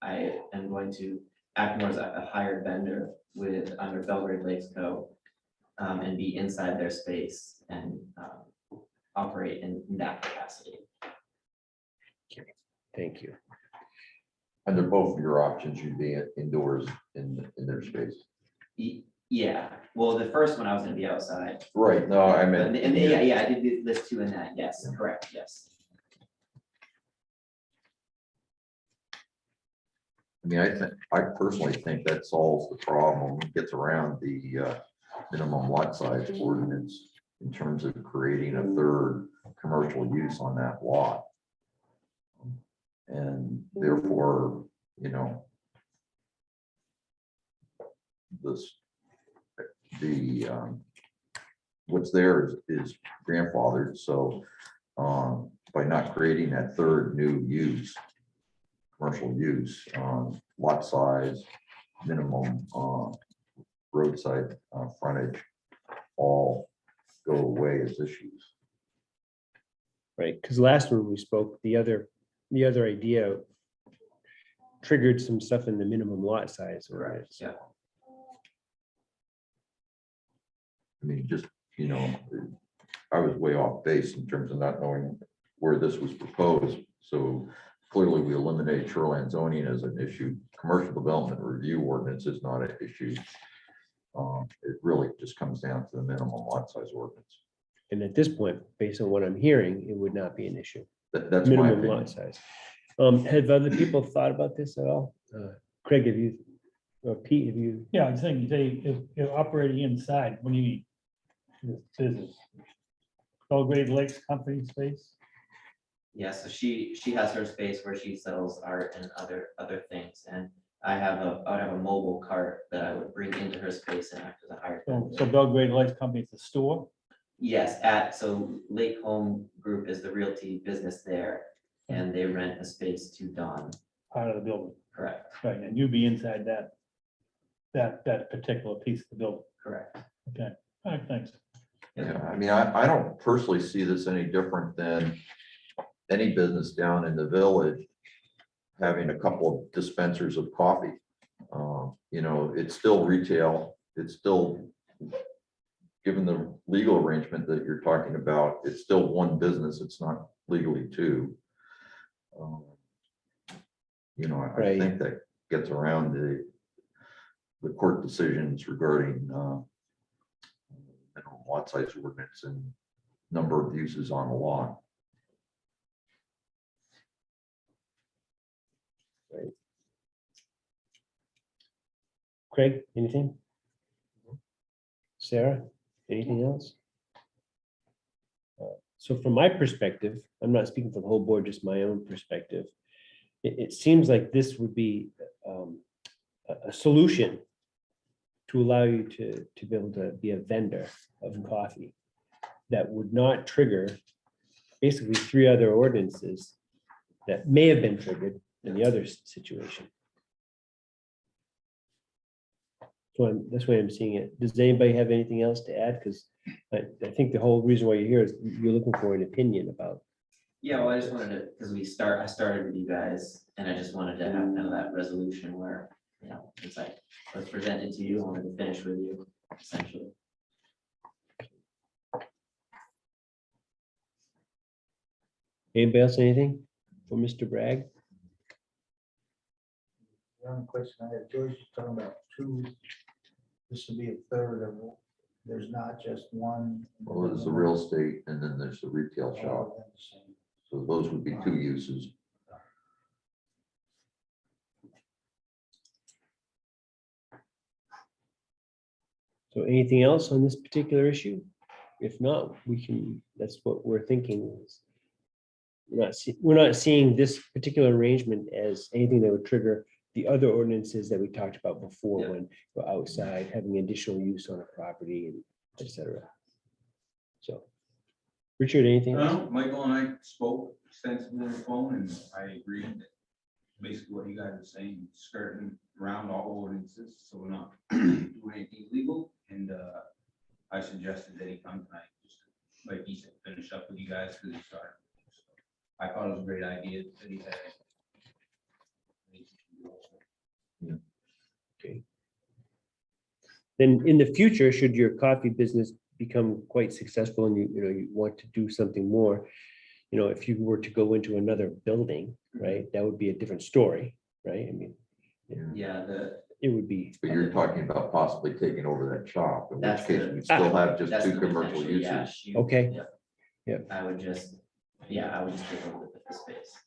I am going to act more as a hired vendor with under Belgrade Lakes Co. And be inside their space and operate in that capacity. Thank you. Under both of your options, you'd be indoors in their space. Yeah, well, the first one I was gonna be outside. Right, no, I And, meant. yeah, I did list 2 in that, yes, correct, yes. I mean, I personally think that solves the problem, gets around the minimum lot size ordinance in terms of creating a third commercial use on that lot. And therefore, you know, this, what's there is grandfathered, so by not creating that third new use, commercial use, lot size, minimum roadside frontage, all go away as issues. Right, because last when we spoke, the other idea triggered some stuff in the minimum lot size. Correct, yeah. I mean, just, I was way off base in terms of not knowing where this was proposed. So clearly we eliminated shoreline zoning as an issue. Commercial development review ordinance is not an issue. It really just comes down to the minimum lot size ordinance. And at this point, based on what I'm hearing, it would not be an issue. That's my Minimum opinion. lot size. Have other people thought about this at all? Craig, have you, or Pete, have you? Yeah, I'm saying, if you're operating inside, what do you mean? This business. Belgrade Lakes Company space? Yeah, so she has her space where she sells art and other things, and I would have a mobile cart that I would bring into her space and act as a hired. So Belgrade Lakes Company is the store? Yes, so Lake Home Group is the realty business there, and they rent a space to Dawn, Part of the building, correct, right, and you'd be inside that particular piece of the building, correct. okay, all right, thanks. Yeah, I mean, I don't personally see this any different than any business down in the village having a couple of dispensers of coffee. It's still retail. It's still, given the legal arrangement that you're talking about, it's still one business. It's not legally two. I Right. think that gets around the court decisions regarding minimum lot size ordinance and number of uses on a lot. Craig, anything? Sarah, anything else? So from my perspective, I'm not speaking for the whole board, just my own perspective. It seems like this would be a solution to allow you to be able to be a vendor of coffee that would not trigger basically 3 other ordinances that may have been triggered in the other situation. So that's why I'm seeing it. Does anybody have anything else to add? Because I think the whole reason why you're here is you're looking for an opinion about. Yeah, well, I just wanted to, because I started with you guys, and I just wanted to have kind of that resolution where, it's like, let's present it to you, I wanted to finish with you, essentially. Anybody else, anything for Mr. Bragg? The only question I had, George was talking about 2, this would be a third of, there's not just one. Well, there's the real estate and then there's the retail shop. So those would be 2 uses. So anything else on this particular issue? If not, that's what we're thinking is. We're not seeing this particular arrangement as anything that would trigger the other ordinances that we talked about before, Yeah. when we're outside having additional use on a property and et cetera. So, Richard, anything else? Michael and I spoke extensively on the phone, and I agreed that basically what you guys are saying, skirting around all ordinances, so we're not doing anything illegal. And I suggested that he come tonight, just like he said, finish up with you guys because he started. So I thought it was a great idea that he had. Okay. Then in the future, should your coffee business become quite successful and you want to do something more, if you were to go into another building, right, that would be a different story, right? I mean, Yeah, it would be. But you're talking about possibly taking over that shop, in which That's case the- we still have just that's 2 the commercial potential, yeah, uses. Okay. Yeah. I would just take over the space.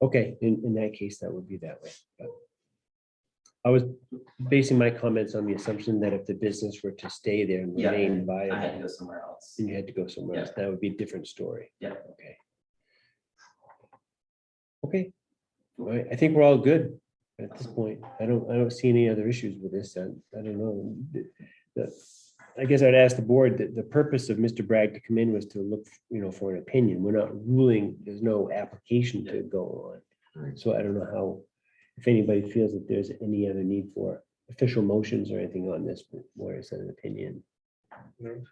Okay, in that case, that would be that way. But I was basing my comments on the assumption that if the business were to stay there and Yeah, remain I had to viable, go somewhere else. then you had to go somewhere else, that would be a different story. Yeah. Okay. Okay. All right, I think we're all good. At this point, I don't see any other issues with this. I don't know. I guess I'd ask the board that the purpose of Mr. Bragg to come in was to look, for an opinion. We're not ruling, there's no application to go on. Right. So I don't know how, if anybody feels that there's any other need for official motions or anything on this, where it's an opinion.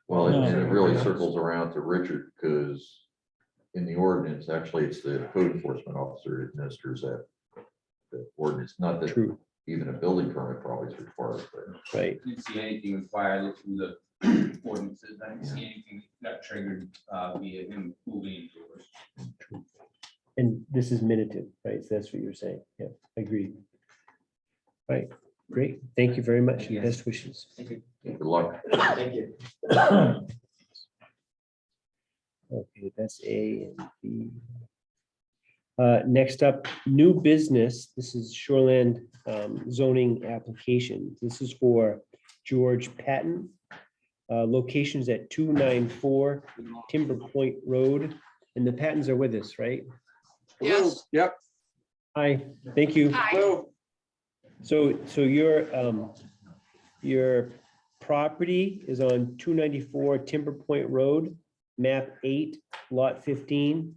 Well, and No. it really circles around to Richard, because in the ordinance, actually, it's the code enforcement officer that administers that. The ordinance, not that True, even a building permit probably is required, but right. I didn't see anything required, I looked through the ordinances, I didn't see anything that triggered via him moving into it. And this is minuted, right? So that's what you're saying. Yeah, agreed. Right, great. Thank you very much. and Best wishes. good luck. Thank you. Okay, that's A and B. Next up, new business. This is Shoreland zoning application. This is for George Patton. Locations at 294 Timber Point Road. And the Pattons are with us, right? Yes. Yep. Hi, thank you. Hi. Hello. So your property is on 294 Timber Point Road, map 8, lot 15.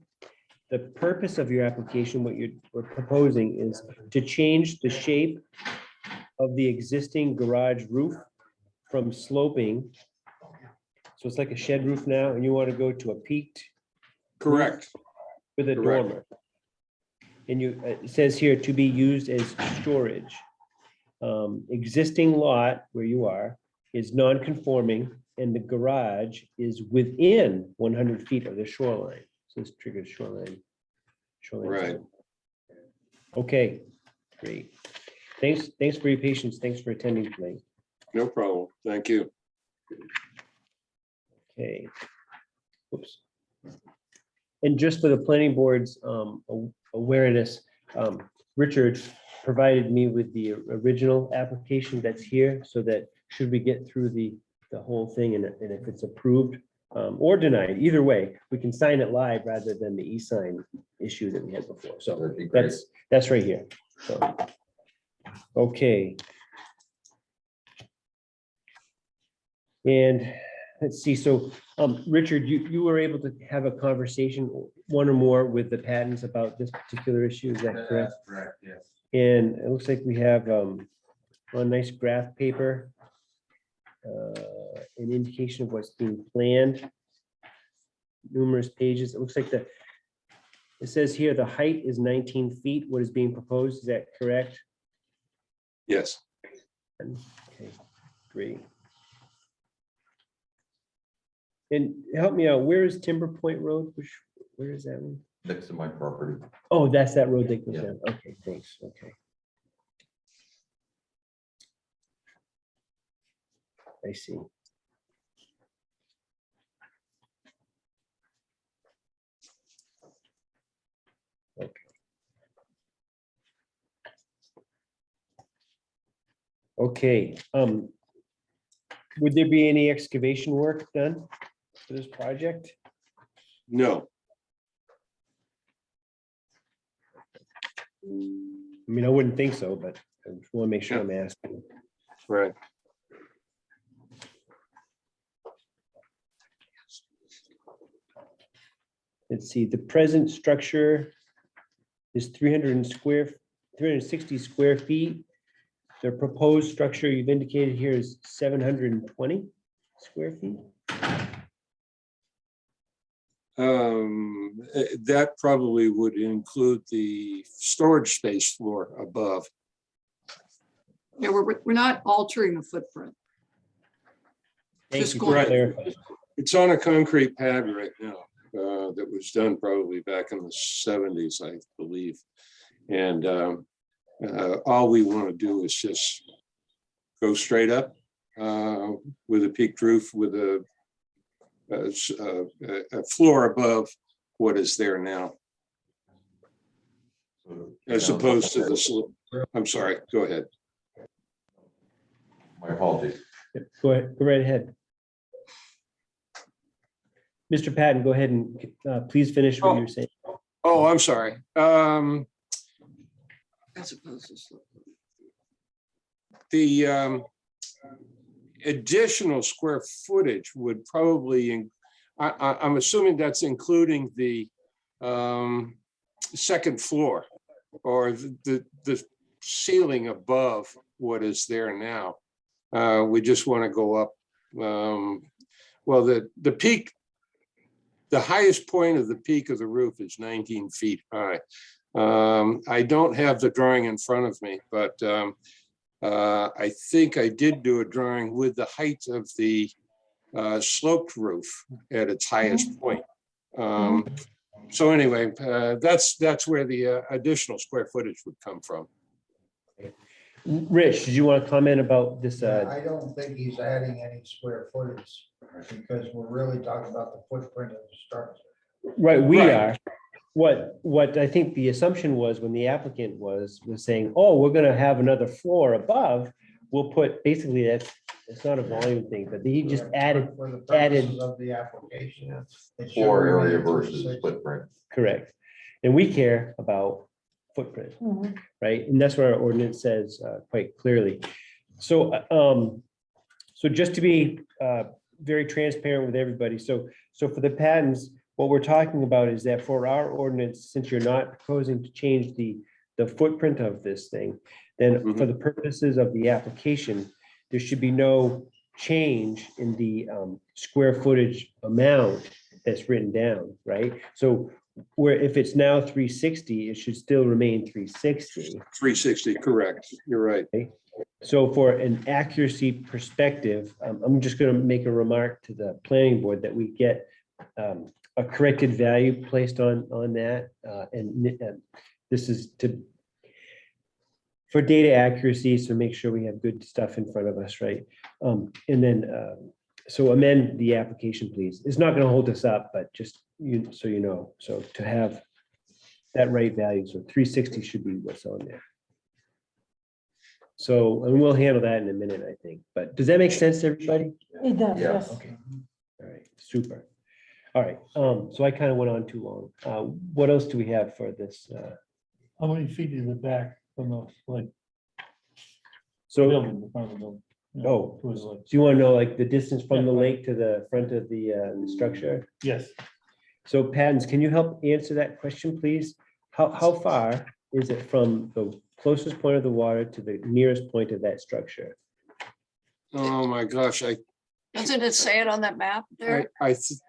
The purpose of your application, what we're proposing is to change the shape of the existing garage roof from sloping. So it's like a shed roof now, and you want to go to a peaked Correct. with a Correct. dormer. And it says here to be used as storage. Existing lot where you are is non-conforming and the garage is within 100 feet of the shoreline. So this triggers shoreline. Right. zone. Okay, great. Thanks for your patience. Thanks for attending tonight. No problem. Thank you. Okay. Oops. And just for the planning board's awareness, Richard provided me with the original application that's here, so that should we get through the whole thing and if it's approved or denied, either way, we can sign it live rather than the e-sign issue that we had before. So That'd be great. that's right here. So, okay. And let's see, so Richard, you were able to have a conversation, one or more, with the Pattons about this particular issue, is that correct? That's correct, yes. And it looks like we have a nice graph paper, an indication of what's being planned. Numerous pages. It looks like it says here the height is 19 feet. What is being proposed, is that correct? Yes. Okay, great. And help me out, where is Timber Point Road? Where is that one? Next to my property. Oh, that's that road that goes Yeah. down. Okay, thanks. Okay. I see. Okay. Okay, would there be any excavation work done for this project? No. I mean, I wouldn't think so, but I just want to make sure I'm asking. Right. Let's see, the present structure is 360 square feet. The proposed structure you've indicated here is 720 square feet. That probably would include the storage space floor above. Yeah, we're not altering the footprint. Thank Just you going- for clarifying. It's on a concrete pad right now. That was done probably back in the 70s, I believe. And all we want to do is just go straight up with a peaked roof with a floor above what is there now, as opposed to the slope. I'm sorry, go ahead. My apologies. Yep, go ahead, go right ahead. Mr. Patton, go ahead and please finish what you're saying. Oh, I'm sorry. As opposed to. The additional square footage would probably, I'm assuming that's including the second floor or the ceiling above what is there now. We just want to go up. Well, the peak, the highest point of the peak of the roof is 19 feet high. I don't have the drawing in front of me, but I think I did do a drawing with the height of the sloped roof at its highest point. So anyway, that's where the additional square footage would come from. Rich, did you want to comment about this? I don't think he's adding any square footage, because we're really talking about the footprint of the structure. Right, we Right. are. What I think the assumption was when the applicant was saying, oh, we're gonna have another floor above, we'll put, basically, it's not a volume thing, but he just added, For the added- purposes of the application. it should Floor remain area versus 36. footprint. correct. And we care about footprint, Mhm. right? And that's what our ordinance says quite clearly. So, so just to be very transparent with everybody, so for the patents, what we're talking about is that for our ordinance, since you're not proposing to change the footprint of this thing, then for the purposes of the application, there should be no change in the square footage amount that's written down, right? So where if it's now 360, it should still remain 360. 360, correct. You're right. So for an accuracy perspective, I'm just going to make a remark to the planning board that we get a corrected value placed on that. And this is for data accuracy, so make sure we have good stuff in front of us, right? And then, so amend the application, please. It's not going to hold us up, but just so you know, so to have that right value, so 360 should be what's on there. So, and we'll handle that in a minute, I think, but does that make sense to everybody? It does, Yeah. yes. Okay, all right, super. All right, so I kind of went on too long. What else do we have for this? How many feet is it back from the, like, So, building, the front of the building? You know, Oh. towards the lake? do you want to know like the distance from the Yeah. lake to the front of the structure? Yes, So Patton, can you help answer that question, please? How far is it from the closest point of the water to the nearest point of that structure? Oh, my gosh, Doesn't it say it on that map there?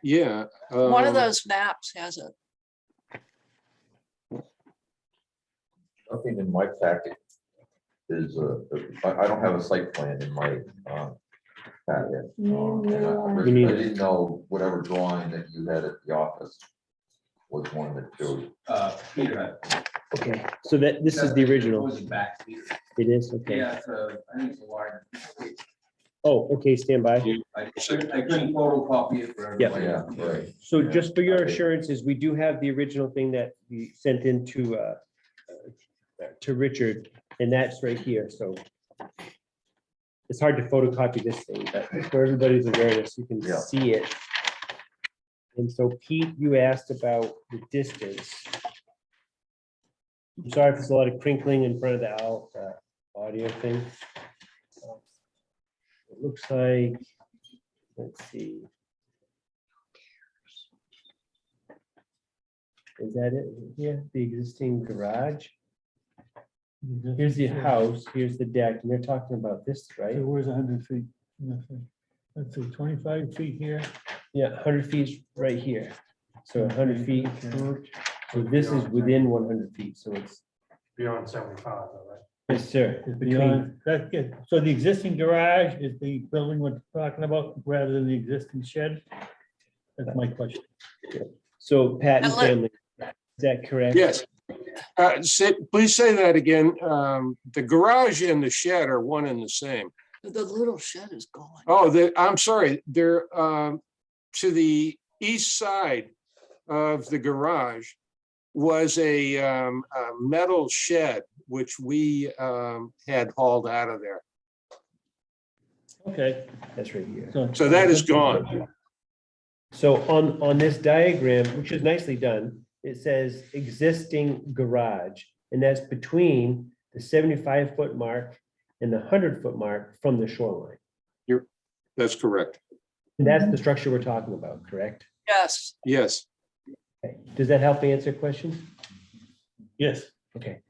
yeah. One of those maps has it. Nothing in my packet is, I don't have a site plan in my packet. And I didn't know whatever drawing that you had at the office was one that showed. Peter. Okay, so this is the original. Was it back, Peter? It is, okay. Yeah, it's I think it's a large. Oh, okay, stand by. I couldn't photocopy it for Yeah. everybody. Yeah, right. So Yeah, just for your okay. assurances, we do have the original thing that we sent in to Richard, and that's right here, so. It's hard to photocopy this thing, but for everybody's awareness, you can Yeah. see it. And so Pete, you asked about the distance. I'm sorry if there's a lot of crinkling in front of the audio thing. It looks like, let's see. Is that it? Yeah, the existing garage. Here's the house, here's the deck, and they're talking about this, right? so where's 100 feet? Let's see, 25 feet here. Yeah, 100 feet right here. So 100 feet. Okay. So this is within 100 feet, so it's, Beyond 75, all right? yes, sir. Is Between, beyond, that's good. So the existing garage is the building we're talking about rather than the existing shed? That's my question. so Pat and And let- family, is that correct? Yes. Please say that again. The garage and the shed are one and the same. The little shed is gone. Oh, I'm sorry, they're to the east side of the garage was a metal shed, which we had hauled out of there. Okay. That's right here. So that is gone. So on this diagram, which is nicely done, it says existing garage, and that's between the 75-foot mark and the 100-foot mark from the shoreline. That's correct. And that's the structure we're talking about, correct? Yes. Yes, Okay. Does that help answer questions? Yes. Okay,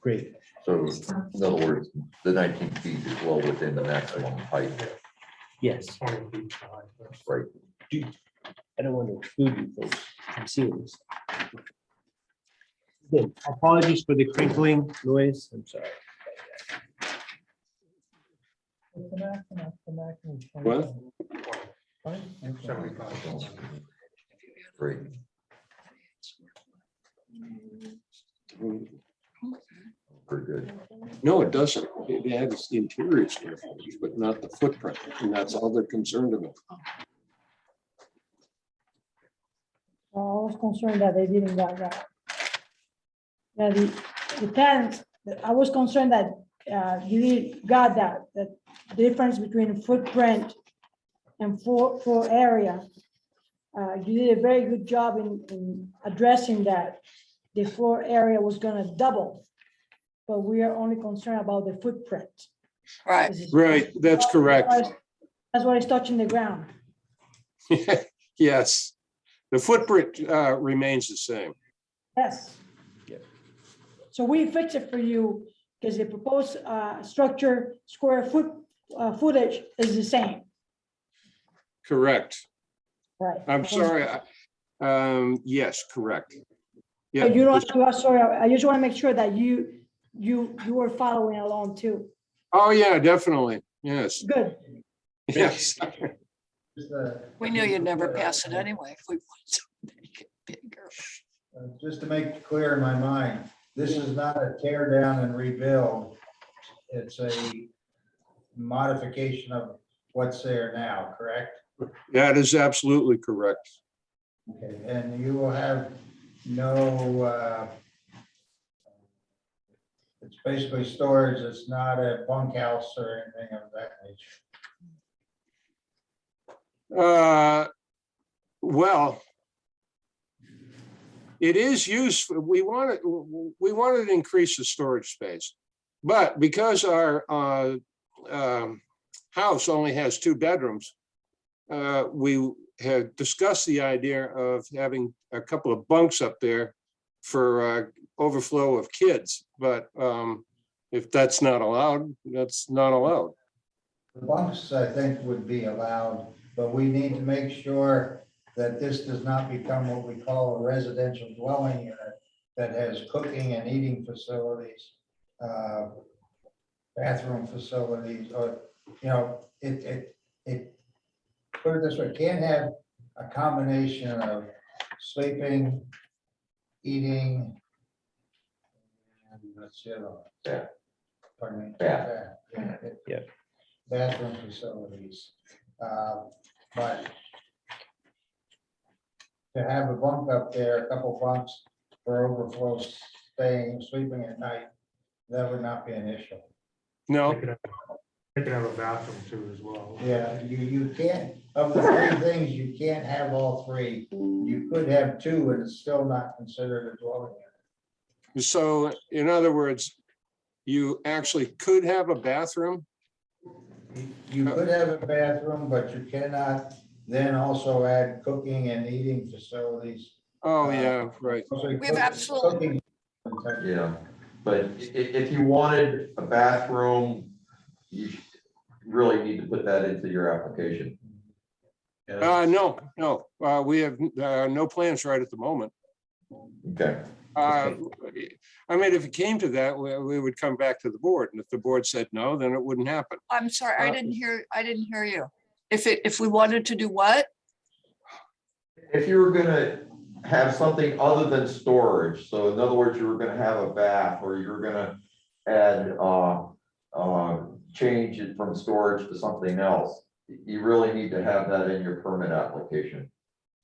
great. So in other words, the 19 feet is well within the maximum height, Yes, 20 feet high. right? I don't want to exclude you folks from seeing this. Good. Apologies for the crinkling noise. I'm sorry. What? 75. Right. Very good. No, it doesn't. It adds the interior square footage, but not the footprint, and that's all they're concerned about. I was concerned that they didn't got that. Yeah, the tenants, I was concerned that you didn't got that, the difference between footprint and floor area. You did a very good job in addressing that. The floor area was gonna double, but we are only concerned about the footprint. Right. This is- Right, that's correct. That's what is touching the ground. Yes, the footprint remains the same. Yes. Yeah. So we fix it for you because the proposed structure square footage is the same, Correct. right? I'm sorry. Yes, correct. Yeah, But you don't have to, sorry, I just want to make sure that you were following along too. oh, yeah, definitely. Yes, Good. yes. We knew you'd never pass it anyway if we wanted to make it bigger. Just to make it clear in my mind, this is not a tear down and rebuild. It's a modification of what's there now, correct? That is absolutely correct. Okay, and you will have no, it's basically storage, it's not a bunkhouse or anything of that nature. Well, it is used, we wanted to increase the storage space. But because our house only has 2 bedrooms, we had discussed the idea of having a couple of bunks up there for overflow of kids. But if that's not allowed, that's not allowed. The bunks, I think, would be allowed, but we need to make sure that this does not become what we call a residential dwelling unit that has cooking and eating facilities, bathroom facilities, or, you know, put it this way, it can't have a combination of sleeping, eating, and that's it. Yeah. Pardon me. Yeah. Yeah. Bathroom facilities, but to have a bunk up there, a couple bunks for overflow staying, sleeping at night, that would not be an issue. No, They could have a bathroom too as well. Yeah, you can't, of the 3 things, you can't have all 3. You could have 2 and it's still not considered a dwelling unit. so in other words, you actually could have a bathroom. You could have a bathroom, but you cannot then also add cooking and eating facilities. Oh, yeah, right. We have absolutely- Cooking. Yeah, but if you wanted a bathroom, you really need to put that into your application. No, we have no plans right at the moment. Okay, I mean, if it came to that, we would come back to the board, and if the board said no, then it wouldn't happen. I'm sorry, I didn't hear you. If we wanted to do what? if you were gonna have something other than storage, so in other words, you were gonna have a bath, or you were gonna add, change it from storage to something else, you really need to have that in your permit application.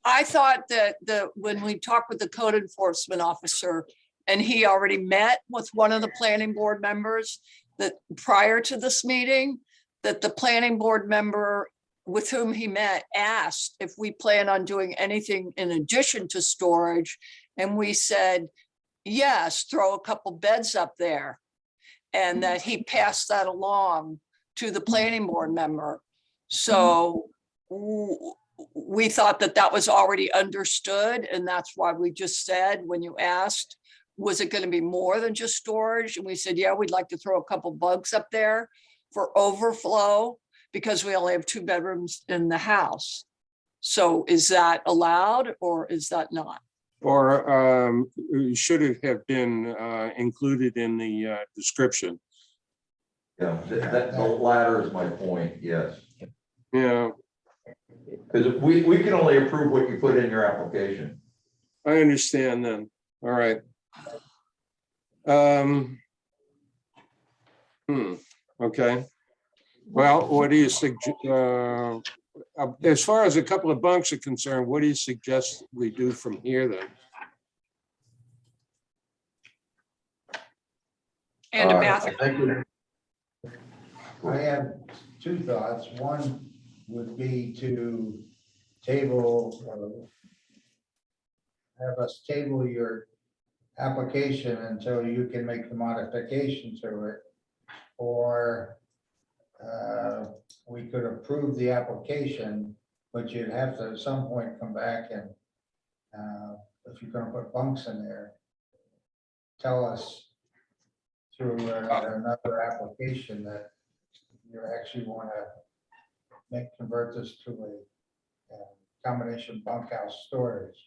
I thought that when we talked with the code enforcement officer and he already met with one of the planning board members, that prior to this meeting, that the planning board member with whom he met asked if we plan on doing anything in addition to storage. And we said, yes, throw a couple beds up there. and that he passed that along to the planning board member. So we thought that that was already understood, and that's why we just said, when you asked, was it going to be more than just storage? And we said, yeah, we'd like to throw a couple bugs up there for overflow because we only have 2 bedrooms in the house. So is that allowed or is that not? Or should it have been included in the description? Yeah, the latter is my point, yes. Yeah, Because we can only approve what you put in your application. I understand then. All right. Okay. Well, what do you suggest? As far as a couple of bunks are concerned, what do you suggest we do from here then? And a I bathroom. think I have 2 thoughts. One would be to table, have us table your application until you can make the modification to it. Or we could approve the application, but you'd have to at some point come back and if you're gonna put bunks in there, tell us through another application that you actually want to convert this to a combination bunkhouse storage.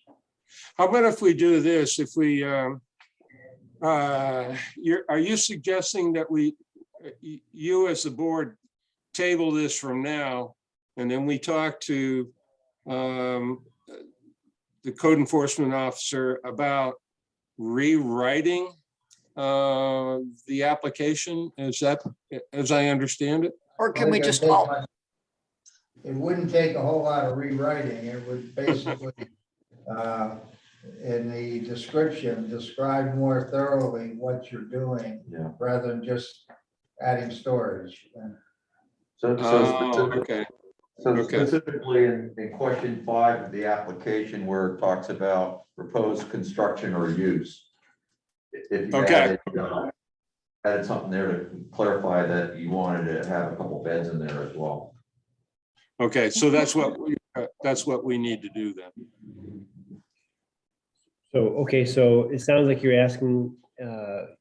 How about if we do this? If we, are you suggesting that you as the board table this from now, and then we talk to the code enforcement officer about rewriting the application? Is that, as I understand it? Or can we just It call? wouldn't take a whole lot of rewriting. It would basically, in the description, describe more thoroughly what you're doing Yeah. rather than just adding storage. So Okay. Okay. specifically in question 5 of the application where it talks about proposed construction or use. If you Okay. added something there to clarify that you wanted to have a couple beds in there as well. Okay, so that's what we need to do then. So, okay, so it sounds like you're asking,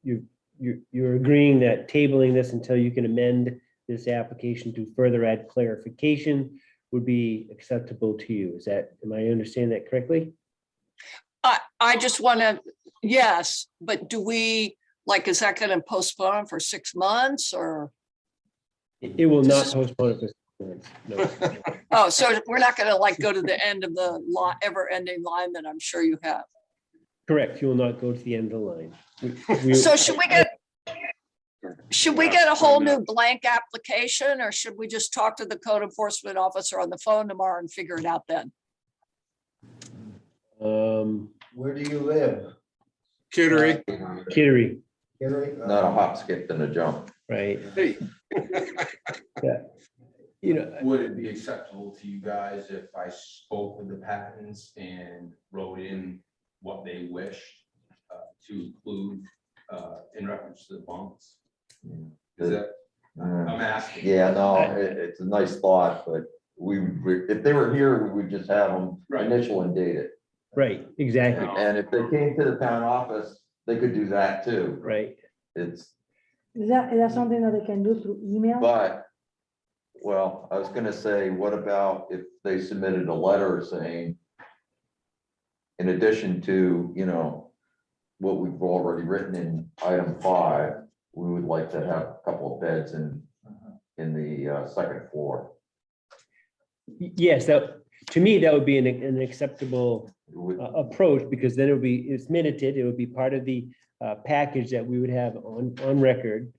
you're agreeing that tabling this until you can amend this application to further add clarification would be acceptable to you. Is that, am I understanding that correctly? I just want to, yes, but do we, like, is that going to postpone for 6 months or? It will not postpone it for 6 months. No. Oh, so we're not going to like go to the end of the ever-ending line that I'm sure you have. Correct, you will not go to the end of the line. We- So should we get a whole new blank application, or should we just talk to the code enforcement officer on the phone tomorrow and figure it out then? Where do you live? Kittery, Kittery, Hillary? Not a hop, skip, and a jump. right? hey, Yeah. You know, Would it be acceptable to you guys if I spoke with the Pattons and wrote in what they wished to include in reference to the bunks? Is that, I'm asking. Yeah, no, it's a nice thought, but if they were here, we would just have them Right. initial and date it. right, exactly, And if they came to the town office, they could do that too. right. It's, Is that something that they can do through email? but, well, I was gonna say, what about if they submitted a letter saying, in addition to, what we've already written in item 5, we would like to have a couple of beds in the second floor. Yes, that, to me, that would be an acceptable It would- approach, because then it's minuted, it would be part of the package that we would have on record.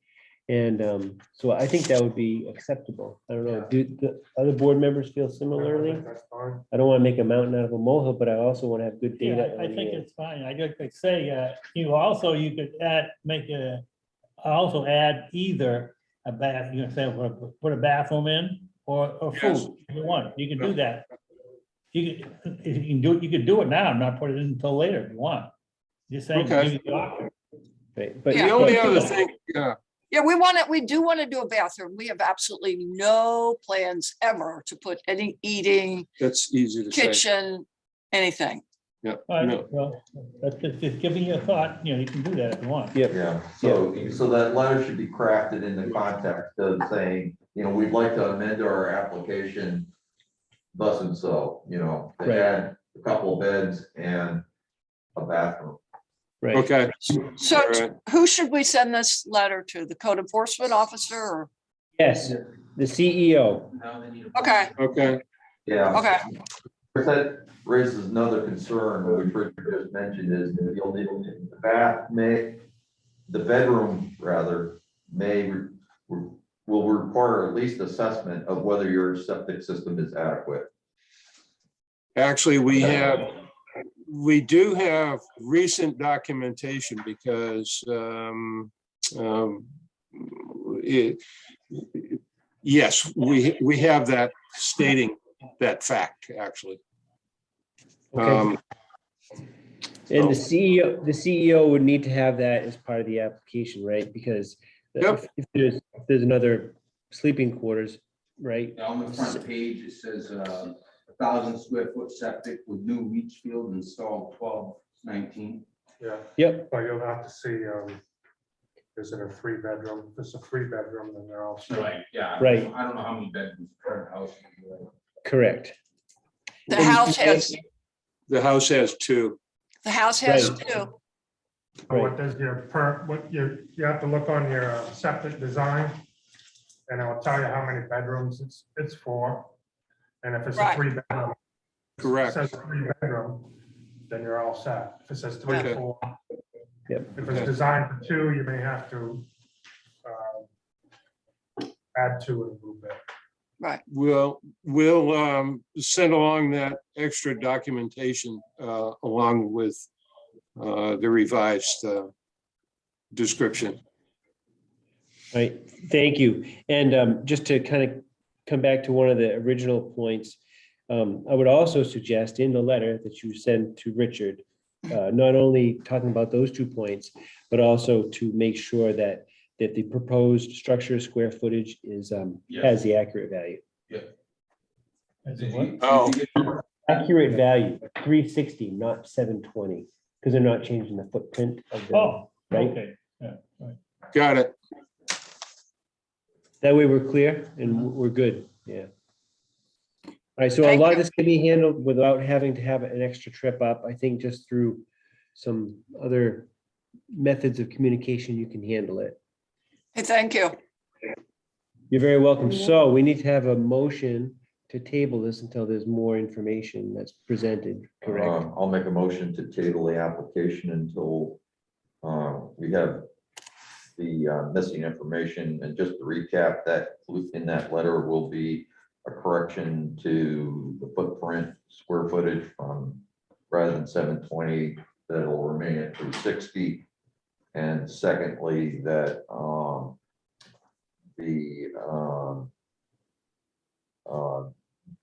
And so I think that would be acceptable. I don't know, do the other board members feel similarly? That's fine. I don't want to make a mountain out of a molehill, but I also want to have good data. Yeah, I on think the- it's fine. I just could say, you could also add either a bath, you can say, put a bathroom in or Yes. food, if you want, you can do that. You can do it now, not put it in until later if you want. Just saying. Okay. give you the option. Right, but Yeah. the only other thing, Yeah, we do want to do a bathroom. We have absolutely no plans ever to put any eating, That's easy to say. kitchen, anything. Yeah, All right, no, well, that's just giving you a thought, you can do that if you want. Yep. Yeah, so that letter should be crafted in the context of saying, we'd like to amend our application thus and so, to Right. add a couple of beds and a bathroom. Right. okay. So All right. who should we send this letter to? The code enforcement officer or? Yes, the CEO. Now they need a- Okay, Okay, Yeah. okay, That raises another concern, which Richard just mentioned, is that you'll need, the bedroom rather, will require at least assessment of whether your septic system is adequate. actually, we do have recent documentation because yes, we have that stating that fact, actually. Okay. And the CEO would need to have that as part of the application, right? Because Yep. if there's another sleeping quarters, right? On the front page, it says 1,000 square foot septic with new leach field installed 12/19. Yeah, Yep, but you'll have to see, is it a 3-bedroom? If it's a 3-bedroom, then they're all. Right, yeah. Right. I don't know how many bedrooms the current house is, right? correct. the house has The house has two. Right. two. What does what you have to look on your septic design, and it'll tell you how many bedrooms it's for. And if it's a Right. 3-bedroom. Correct. Says 3-bedroom, then you're all set. If it says 3 Okay. or 4. Yep. If it's designed for 2, you may have to add to it a little bit. We'll send along that extra documentation along with the revised description. Right, thank you. And just to kind of come back to one of the original points, I would also suggest in the letter that you send to Richard, not only talking about those 2 points, but also to make sure that the proposed structure square footage is has the accurate value. That's Did what? you- Oh. did you get- Accurate value, 360, not 720, because they're not changing the footprint of the, Oh, right? okay, yeah, right. Got it. That way we're clear and we're good, yeah. All right, so a Thank lot of you. this can be handled without having to have an extra trip up. I think just through some other methods of communication, you can handle it. Hey, thank you. You're very welcome. So we need to have a motion to table this until there's more information that's presented, correct? I'll make a motion to table the application until we have the missing information. And just to recap, that in that letter will be a correction to the footprint square footage from rather than 720, that'll remain at 360. And secondly, that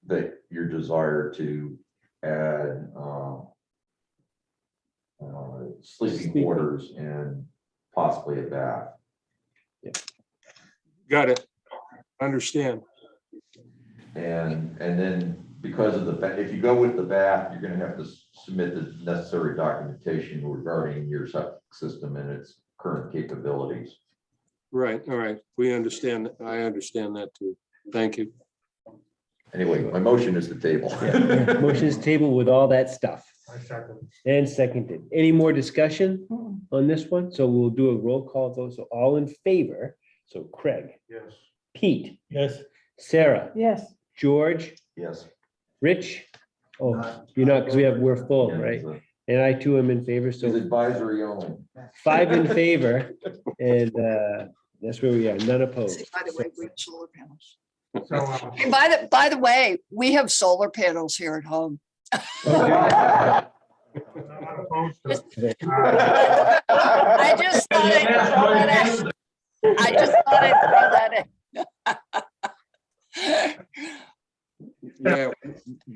that your desire to add sleeping quarters and possibly a bath. Got it. Understand. And then because of if you go with the bath, you're gonna have to submit the necessary documentation regarding your septic system and its current capabilities. Right, all right. We understand. I understand that too. Thank you. Anyway, my motion is the table. Yeah, motion is table with all that stuff I second. and seconded. Any more discussion on this one? So we'll do a roll call vote. So all in favor. So Craig, Yes. Pete, Yes, Sarah, Yes, George, Yes. Rich. Oh, you're not, because we're full, Yeah, right? it's And I too am in favor. It's So advisory only. 5 in favor and that's where we are. None opposed. See, by the way, we have solar panels. So, Hey, by the way, we have solar panels here at home. I'm not opposed to it. I just thought I'd throw that in. I just thought I'd throw that in. Yeah,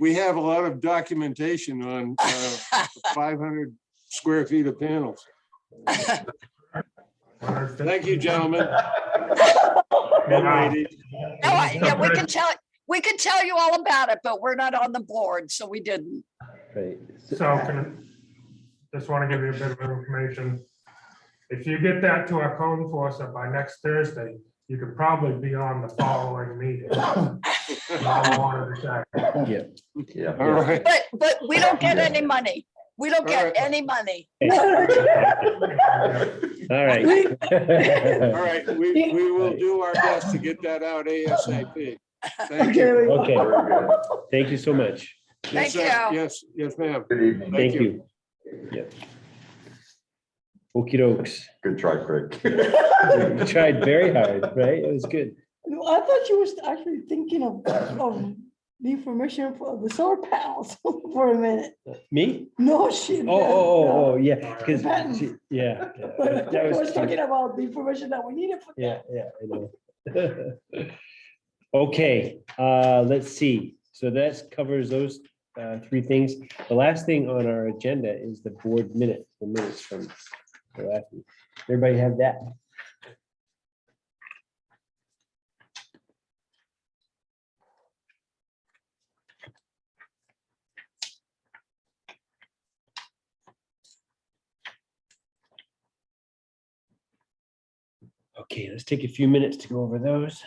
we have a lot of documentation on 500 square feet of panels. Thank you, gentlemen. Wow. Yeah, we can tell you all about it, but we're not on the board, so we didn't. Right. So just want to give you a bit of information. If you get that to our code enforcement by next Thursday, you could probably be on the following meeting. I wanted to check. Yeah. Yeah. All right. But we don't get any money. We don't All get right. any money. All right. All right, we will do our best to get that out ASAP. Thank you. Okay, Very good. thank you so much. Thank Yes, you. yes, ma'am. Good evening. Thank you. Yeah. Okey dokes. Good try, Craig. You tried very hard, right? It was good. No, I thought you was actually thinking of the information for the solar panels for a minute. Me? No, shit. Oh, yeah, because, Patents. yeah. But That I was was cute. talking about the information that we needed for Yeah, that. I know. Okay, let's see. So that covers those three things. The last thing on our agenda is the board minutes, the minutes from the last week. Everybody have that? Okay, let's take a few minutes to go over those.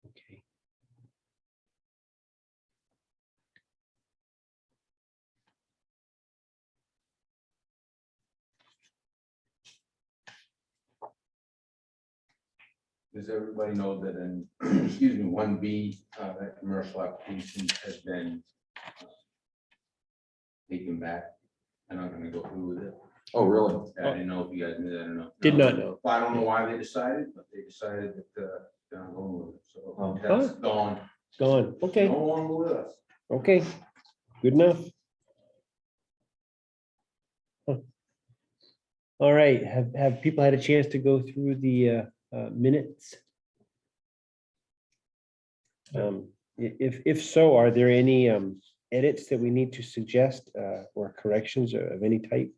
Okay. Does everybody know that in, excuse me, 1B, that commercial application has been taken back? I'm not gonna go through with it. Oh, really? I didn't know if you guys knew that or not. Did not know. Well, I don't know why they decided, but they decided that they're not going with it. So Oh. that's gone. Gone. Okay, No longer with us. okay, good enough. Huh. All right, have people had a chance to go through the minutes? If so, are there any edits that we need to suggest or corrections of any type?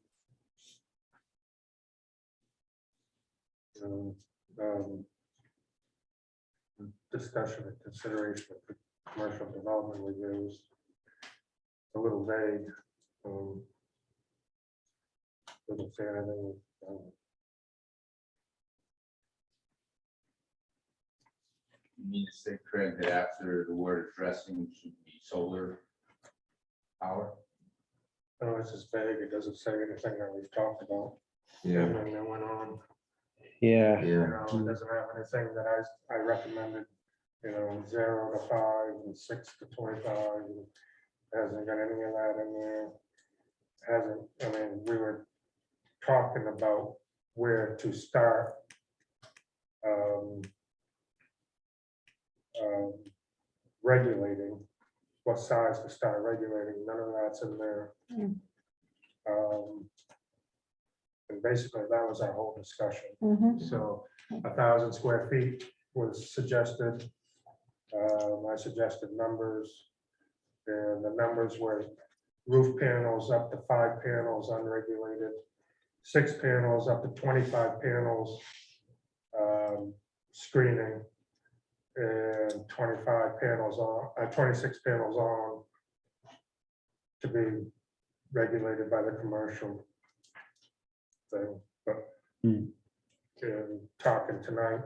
Discussion and consideration of the commercial development reviews. A little vague. Doesn't say anything. You mean to say, Craig, that after the word addressing should be solar power? No, it's just vague. It doesn't say anything that we've talked about. Yeah, Everything that went on. Yeah, You yeah. know, it doesn't have anything that I recommended, 0 to 5 and 6 to 25. Hasn't got any of that in there. Hasn't, I mean, we were talking about where to start. Regulating, what size to start regulating, none of that's in there. Mm. And basically, that was our whole discussion. Mhm. So 1,000 square feet was suggested. I suggested numbers. And the numbers were roof panels up to 5 panels unregulated, 6 panels up to 25 panels screening, and 25 panels on, 26 panels on to be regulated by the commercial thing. And talking tonight,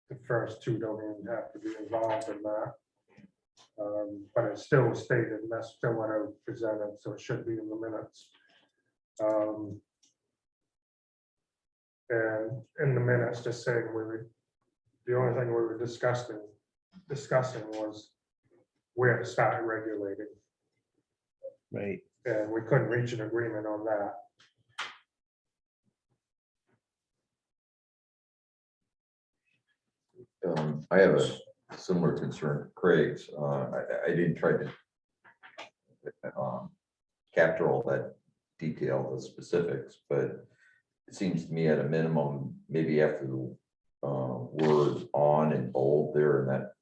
the first two don't even have to be involved in that. But it's still stated, and that's still what I presented, so it should be in the minutes. And in the minutes, just saying, the only thing we were discussing was where to start regulating, Right. and we couldn't reach an agreement on that. I have a similar concern to Craig's. I didn't try to capture all that detail, the specifics, but it seems to me at a minimum, maybe after the word on in bold there in that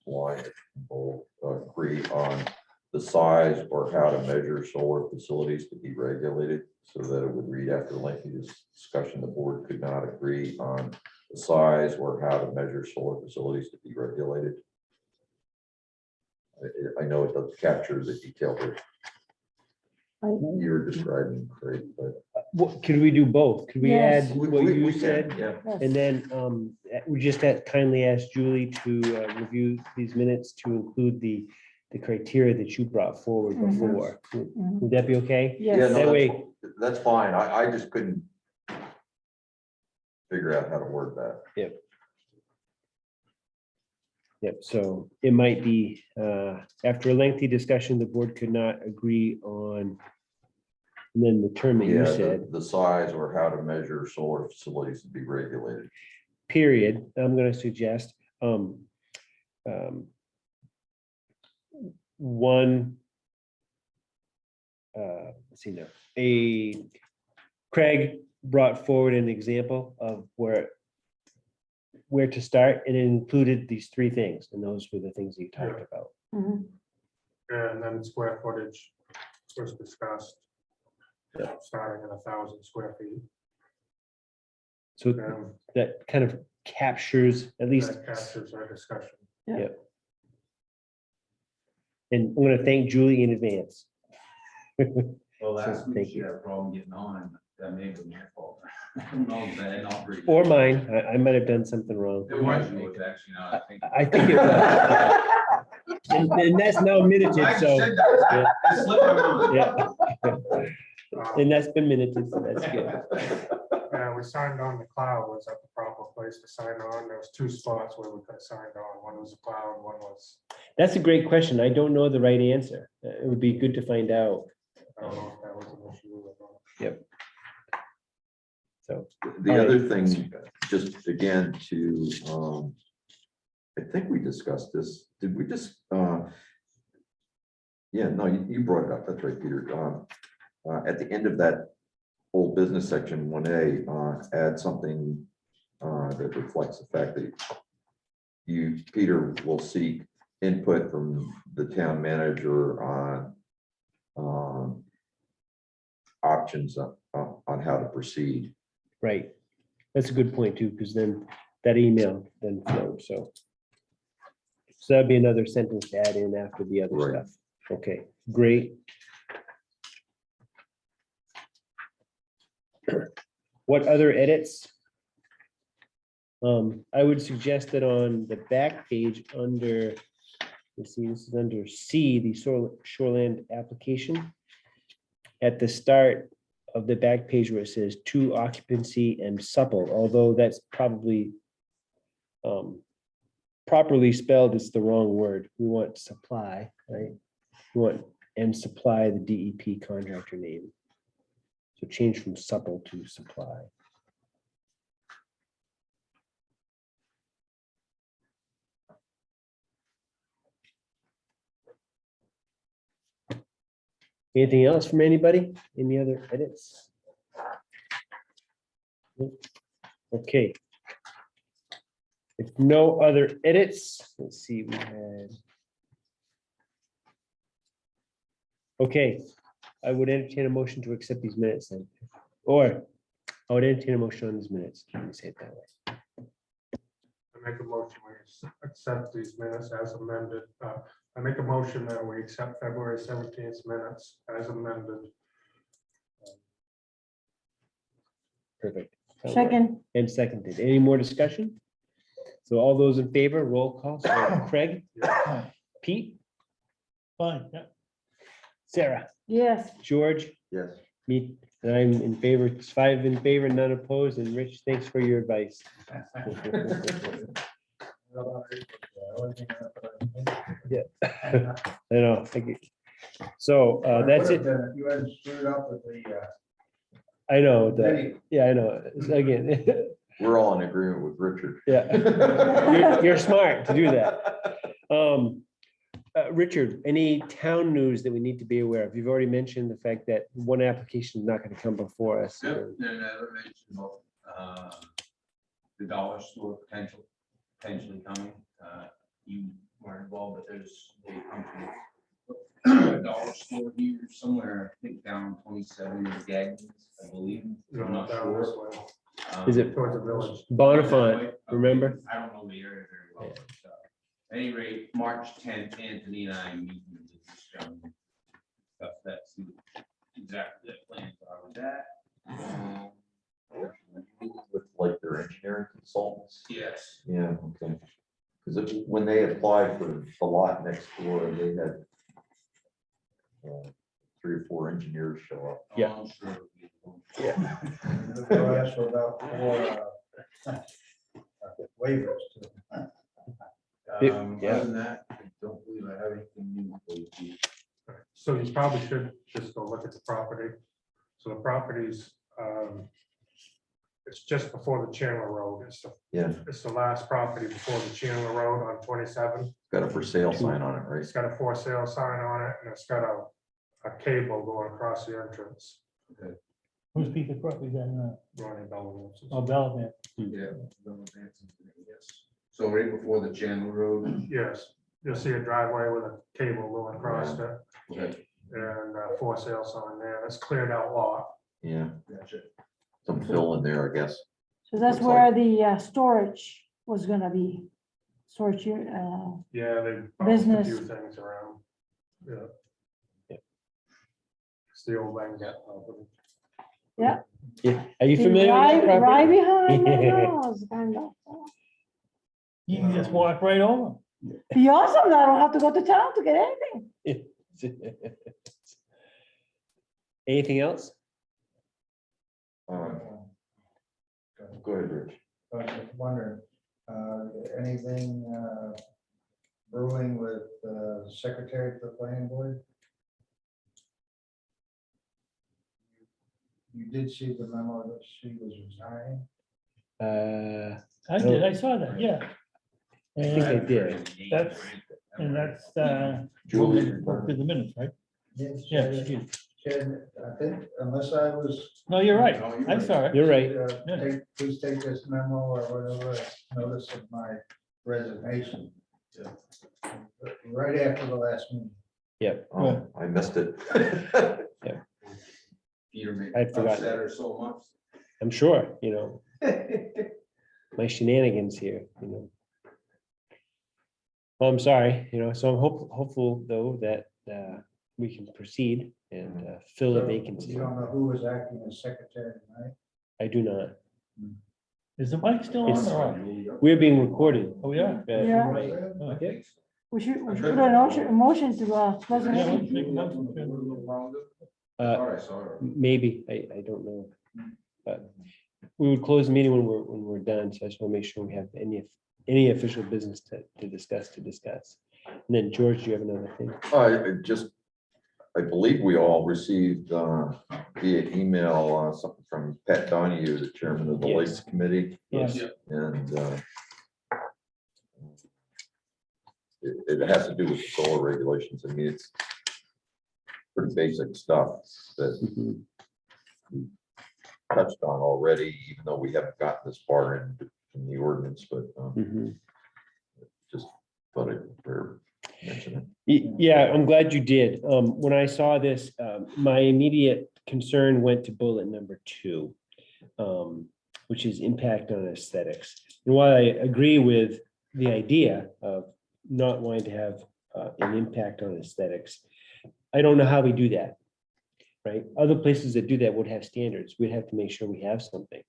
line, bold, agree on the size or how to measure solar facilities to be regulated, so that it would read after lengthy discussion, the board could not agree on the size or how to measure solar facilities to be regulated. I know it doesn't capture the detail that you were describing, Craig, but. What, could we do both? Could we Yes. add what you We can, said? yeah. And then we just kindly ask Julie to review these minutes to include the criteria that you brought forward Mhm. before. Mhm. Would that be okay? Yeah, Yes, That no, way- that's fine. I just couldn't figure out how to word that. Yep, so it might be, after a lengthy discussion, the board could not agree on, and then the term that you Yeah, said, the size or how to measure solar facilities to be regulated. period, I'm gonna suggest, one, let's see now, Craig brought forward an example of where to start, and it included these three things, and those were the things you talked Yeah. about. Mhm. And then square footage was discussed. Yeah. Starting at 1,000 square feet. So And that kind of captures at least, that captures our discussion. and I'm gonna thank Julie in advance. Well, last Thank week she you. had a problem getting on, that may have been my fault. I don't know, but I not really. Or mine, I might have done something wrong. It was yours, actually, now I think. I think it was. And that's now minuted, I so, said that, it slipped my mind. yeah. And that's been minuted, so that's good. We signed on the cloud. Was that the proper place to sign on? There was two spots where we could have signed on. One was the cloud, one was, That's a great question. I don't know the right answer. It would be good to find out. I don't know if that was an issue. or not. So, The All other right. thing, just again to, I think we discussed this. Did we just, yeah, no, you brought it up. That's right, Peter. At the end of that old business section 1A, add something that reflects the fact that you, Peter, will seek input from the town manager on options on how to proceed. right. That's a good point too, because then that email then flowed, so. So that'd be another sentence to add in after the other Right. stuff. Okay, great. What other edits? I would suggest that on the back page under, let's see, this is under C, the shoreland application. At the start of the back page where it says to occupancy and supple, although that's probably properly spelled, it's the wrong word. We want supply, right? We want and supply the DEP contractor name. So change from supple to supply. Anything else from anybody? Any other edits? Okay. If no other edits, let's see, we had. Okay, I would entertain a motion to accept these minutes then, or I would entertain a motion on these minutes. Let me say it that way. I make a motion, we accept these minutes as amended. I make a motion that we accept February 17th minutes as amended. perfect. Second, And seconded. Any more discussion? So all those in favor, roll call. So Craig, Pete, Fine, yeah. Sarah, yes. George, Yes. me, and I'm in favor. It's 5 in favor, none opposed. And Rich, thanks for your advice. Yeah. I know. Thank you. So that's it. You hadn't screwed up with the, I know that. video. Yeah, I know. Again, We're all in agreement with Richard. yeah. You're smart to do that. Richard, any town news that we need to be aware of? You've already mentioned the fact that one application is not going to come before us. Yep, and I mentioned about the dollar store potentially coming. You weren't involved, but there's a company, a dollar store here somewhere, I think down 27 in Gagnon's, I believe. I'm not Down this sure. way, Is it towards the village. Bonifant? Okay, Remember? I don't know the area very well. but, at any rate, March 10th, Anthony and I meet with this gentleman. That's who exactly the plans are with that. With like their engineering consultants. Yes. Yeah, okay. Because when they applied for the lot next door, they had 3 or 4 engineers show up. Yeah. I'm sure it'll be- they'll ask for about 4 waivers too. Yeah. Other than that, I don't believe I have anything new for you. So you probably should just go look at the property. So the properties, it's just before the Chandler Road. Yeah, It's the last property before the Chandler Road on 27. got a for sale sign on it, right? It's got a for sale sign on it and it's got a cable going across the entrance. Who's Peter Crook? Is that, Ronnie Bellwood. oh, Bellman? Yeah. Yes. So right before the Chandler Road. Yes, you'll see a driveway with a cable going across it Okay. and a for sale sign there. It's cleared out lot. Yeah, Gotcha. some fill in there, I guess. So that's Looks where the storage was gonna be. Storage, Yeah, they bounced a few Business. things around. Yeah. It's the old Langat property. Yeah. Are you familiar with that right property? behind my house, kind of. You can just walk right over. Be awesome, I don't have to go to town to get anything. Anything else? Go ahead, Rich. I was just wondering, anything brewing with secretary for the planning board? You did see the memo that she was resigning? I did, I saw that, yeah. I think I And did. that's, Julie. to the minutes, right? Yes. Yeah, she did. I think unless I was. No, you're right. No, you're I right. saw it. You're right. Yeah. Please take this memo or whatever, as notice of my resignation. Right after the last meeting. Oh, I missed it. Peter made I'd forgotten. upset her so much. I'm sure, my shenanigans here, Well, I'm sorry, so I'm hopeful though that we can proceed and fill the So, vacancy. You don't know who was acting as secretary tonight? I do not. Is the mic still on It's- or off? We're being recorded. Oh, we are? Yeah. Right. Oh, Yeah. We should put a motion to close the Yeah, meeting. let's make a motion to- Thought I saw her. Maybe, I don't know. But we would close the meeting when we're done, so I just want to make sure we have any official business to discuss. And then George, do you have another thing? I believe we all received via email something from Pat Donahue, the chairman of the Yes. Lakes Committee. Yes. And it has to do with the solar regulations. I mean, it's pretty basic stuff that Mhm. we touched on already, even though we haven't gotten this far in the ordinance, but Mhm. just thought I'd better mention it. Yeah, I'm glad you did. When I saw this, my immediate concern went to bullet number 2, which is impact on aesthetics. And while I agree with the idea of not wanting to have an impact on aesthetics, I don't know how we do that, right? Other places that do that would have standards. We'd have to make sure we have something.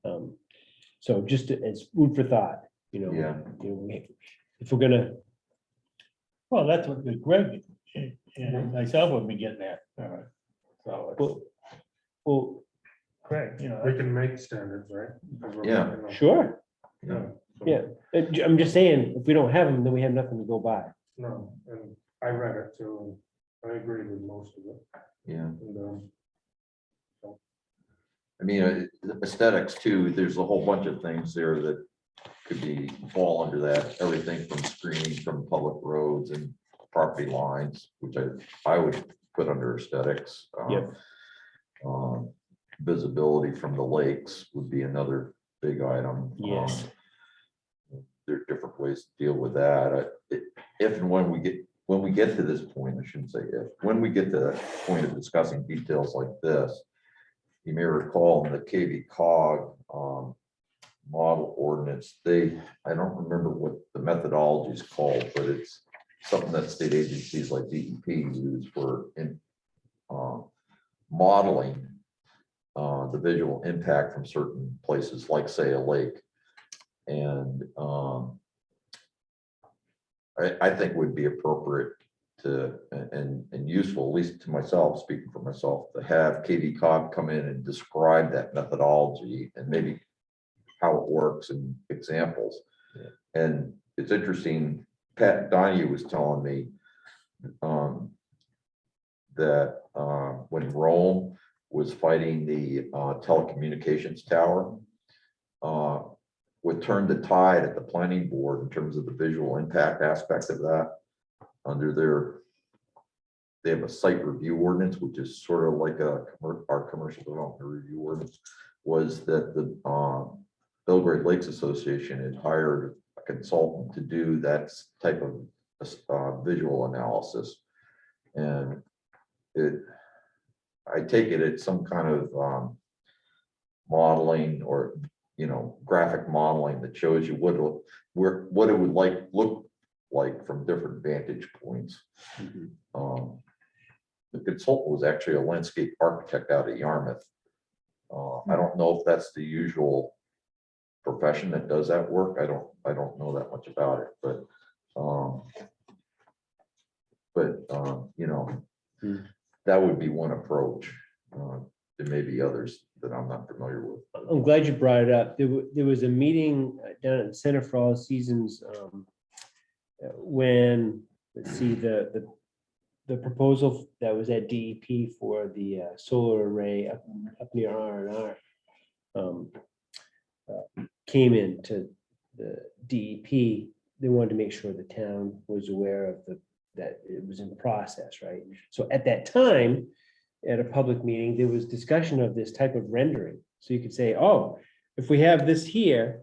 So just as food for thought, you know. Yeah. If we're gonna, Well, that's what the Greg and myself have been getting at. So, it's- well, Greg, We can make standards, right? 'Cause we're Yeah. making them. sure, Yeah. So, yeah. I'm just saying, if we don't have them, then we have nothing to go by. No, and I read it too, and I agree with most of it. Yeah. And, I mean, aesthetics too, there's a whole bunch of things there that could be, fall under that, everything from screening from public roads and property lines, which I would put under aesthetics. Yep. Visibility from the lakes would be another big item. Yes. There are different ways to deal with that. If and when we get to this point, I shouldn't say if, when we get to that point of discussing details like this, you may recall in the KV cog model ordinance, I don't remember what the methodology is called, but it's something that state agencies like DEP use for modeling the visual impact from certain places, like say a lake. And I think would be appropriate to, and useful, at least to myself, speaking for myself, to have KV cog come in and describe that methodology and maybe how it works and examples. And it's interesting, Pat Donahue was telling me that when Rome was fighting the telecommunications tower, what turned the tide at the planning board in terms of the visual impact aspect of that, under they have a site review ordinance, which is sort of like our commercial development review ordinance, was that the Belgrade Lakes Association had hired a consultant to do that type of visual analysis. And I take it's some kind of modeling or, graphic modeling that shows you what it would look like from different vantage points. The consultant was actually a landscape architect out of Yarmouth. I don't know if that's the usual profession that does that work. I don't know that much about it, but that would be one approach. There may be others that I'm not familiar with. I'm glad you brought it up. There was a meeting down at the Center for All Seasons when, let's see, the proposal that was at DEP for the solar array up near R&R came into the DEP. They wanted to make sure the town was aware of that it was in process, right? So at that time, at a public meeting, there was discussion of this type of rendering. So you could say, oh, if we have this here,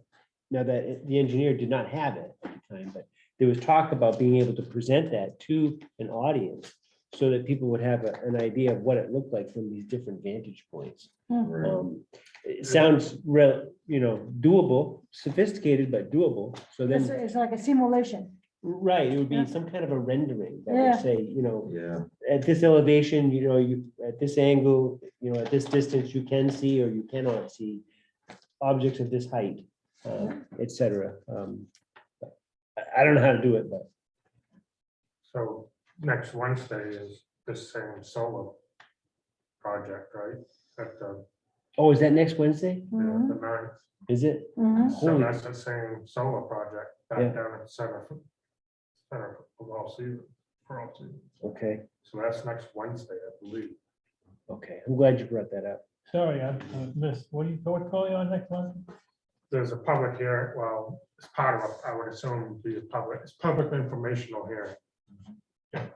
now that the engineer did not have it at the time, but there was talk about being able to present that to an audience so that people would have an idea of what it looked like from these different vantage points. It sounds doable, sophisticated, but doable. So then, It's like a simulation. right, it would be Yeah. some kind of a rendering that Yeah. would say, Yeah, at this elevation, you at this angle, at this distance, you can see or you cannot see objects of this height, et cetera. I don't know how to do it, but so next Wednesday is this same solar project, right? At the, is that next Wednesday? the 9th. Is it? Mhm. So Holy- that's the same solar project Yeah. back down at the center of all seasons, for all seasons. Okay, So that's next Wednesday, I believe. okay. I'm glad you brought that up. sorry, I missed, what's going on next month? There's a public hearing, well, it's part of, I would assume be a public informational hearing.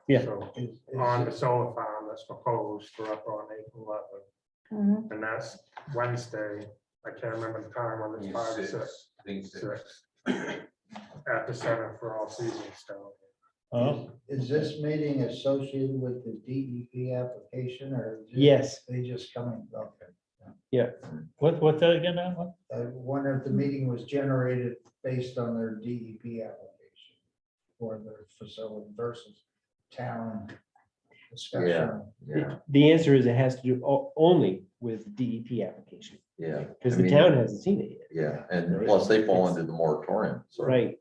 Yeah. So on the solar farm that's proposed for up on April 11th, Mhm. and that's Wednesday. I can't remember the time, whether it's 5 or 6. I think so. 6. At the Center for All Seasons down. Oh, Is this meeting associated with the DEP application or? Yes. They just coming, okay. what's that again now? I wonder if the meeting was generated based on their DEP application for their facility versus town discussion. yeah. The answer is it has to do only with DEP application. Yeah. because I the mean, town hasn't seen it yet. Yeah, and plus they fall into the moratorium, so. Right.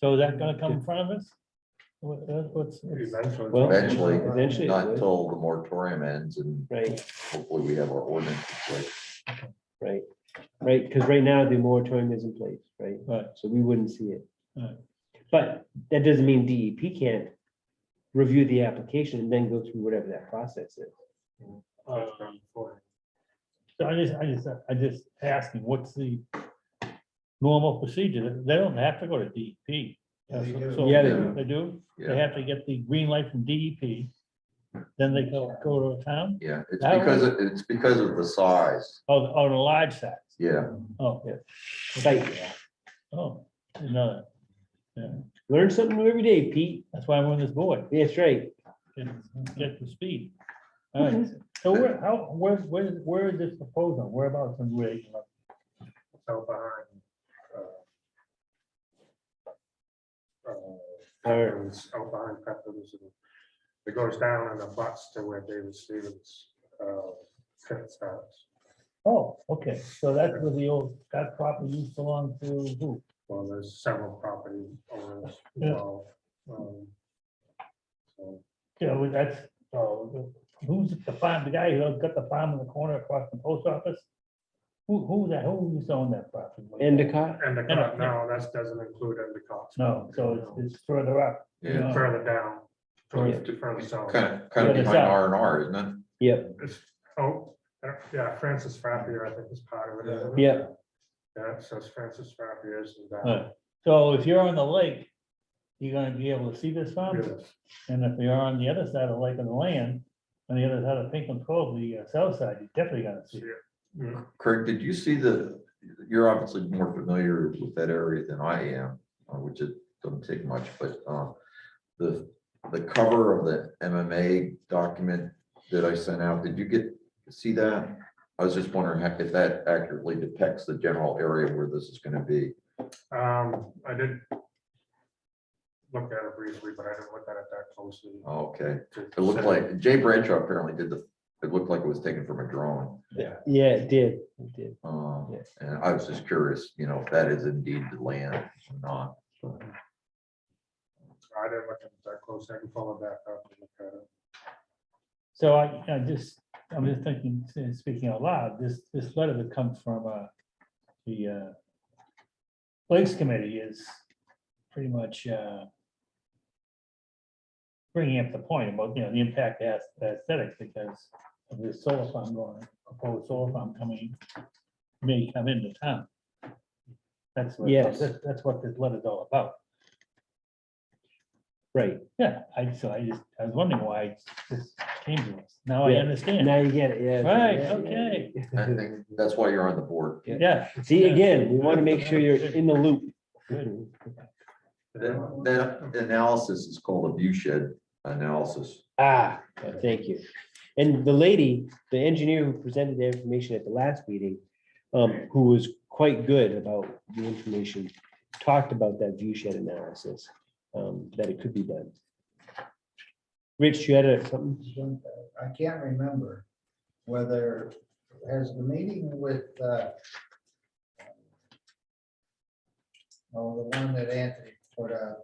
So is that gonna come in front of us? What's? Eventually. Well, Eventually, eventually it Not would. until the moratorium ends and Right, hopefully we have our ordinance in place. right, right, because right now the moratorium is in place, right? Right. So we wouldn't see it. Right. But that doesn't mean DEP can't review the application and then go through whatever that process is. So I just asking, what's the normal procedure? They don't have to go to DEP. They do. So- Yeah, they do. They do? They Yeah, have to get the green light from DEP, then they go to a town? yeah, it's That because of the size, Oh, the large size. yeah. Oh, Yeah. Site, oh, didn't know that. Yeah, learn something new every day, Pete. that's why I'm on this board, That's right. get the speed. All right, so where is this proposal? Whereabouts in where? Out behind. Our- Pepper's, out behind Pepper's. And it goes down and it butts to where David Stevens pit starts. Oh, okay, so that's where the old, that property used to belong to who? Well, there's several property owners Yeah. involved. So, Yeah, well, that's, who's the farm, the guy who got the farm in the corner across the post office? Who used to own that property? Endicott, And the, Yeah. no, that doesn't include Endicott. No, so it's further up. Yeah. Further down, Yeah. to further south. Kind of Yeah, behind south. R&R, isn't it? yep, Yeah, Francis Frappier, I think is part of it. isn't it? yeah, Yeah, it says Francis Frappier's and Right. So if you're on the lake, you're gonna be able to see this farm? Yes. And if you're on the other side of the lake on the land, on the other side of Pinkham Cove, the south side, you're definitely gonna see it. Craig, did you see you're obviously more familiar with that area than I am, which it doesn't take much, but the cover of the MMA document that I sent out, did you see that? I was just wondering if that accurately depicts the general area where this is gonna be. I did look at it briefly, but I didn't look at it that closely. Okay, it looked like, Jay Bradshaw apparently it looked like it was taken from a drone. Yeah. yeah, it did, it did. Yeah. And I was just curious, if that is indeed the land or not. I didn't look at it that close. I can follow back up and look at it. So I'm just thinking, speaking out loud, this letter that comes from the Lakes Committee is pretty much bringing up the point about, the impact as aesthetics because of this solar farm proposed solar farm may come into town. That's what, Yes. that's what this letter's all about. Right, Yeah, I was wondering why this came to us. Now I Yeah. understand. now you get it, yeah. Right, yeah, okay. I think that's why you're on the board. Yeah. See, again, we want to make sure you're in the loop. Good. That analysis is called a view shed analysis. Ah, thank you. And the lady, the engineer who presented the information at the last meeting, who was quite good about the information, talked about that view shed analysis, that it could be done. Rich, you had something? I can't remember whether, has the meeting with, the one that Anthony put out,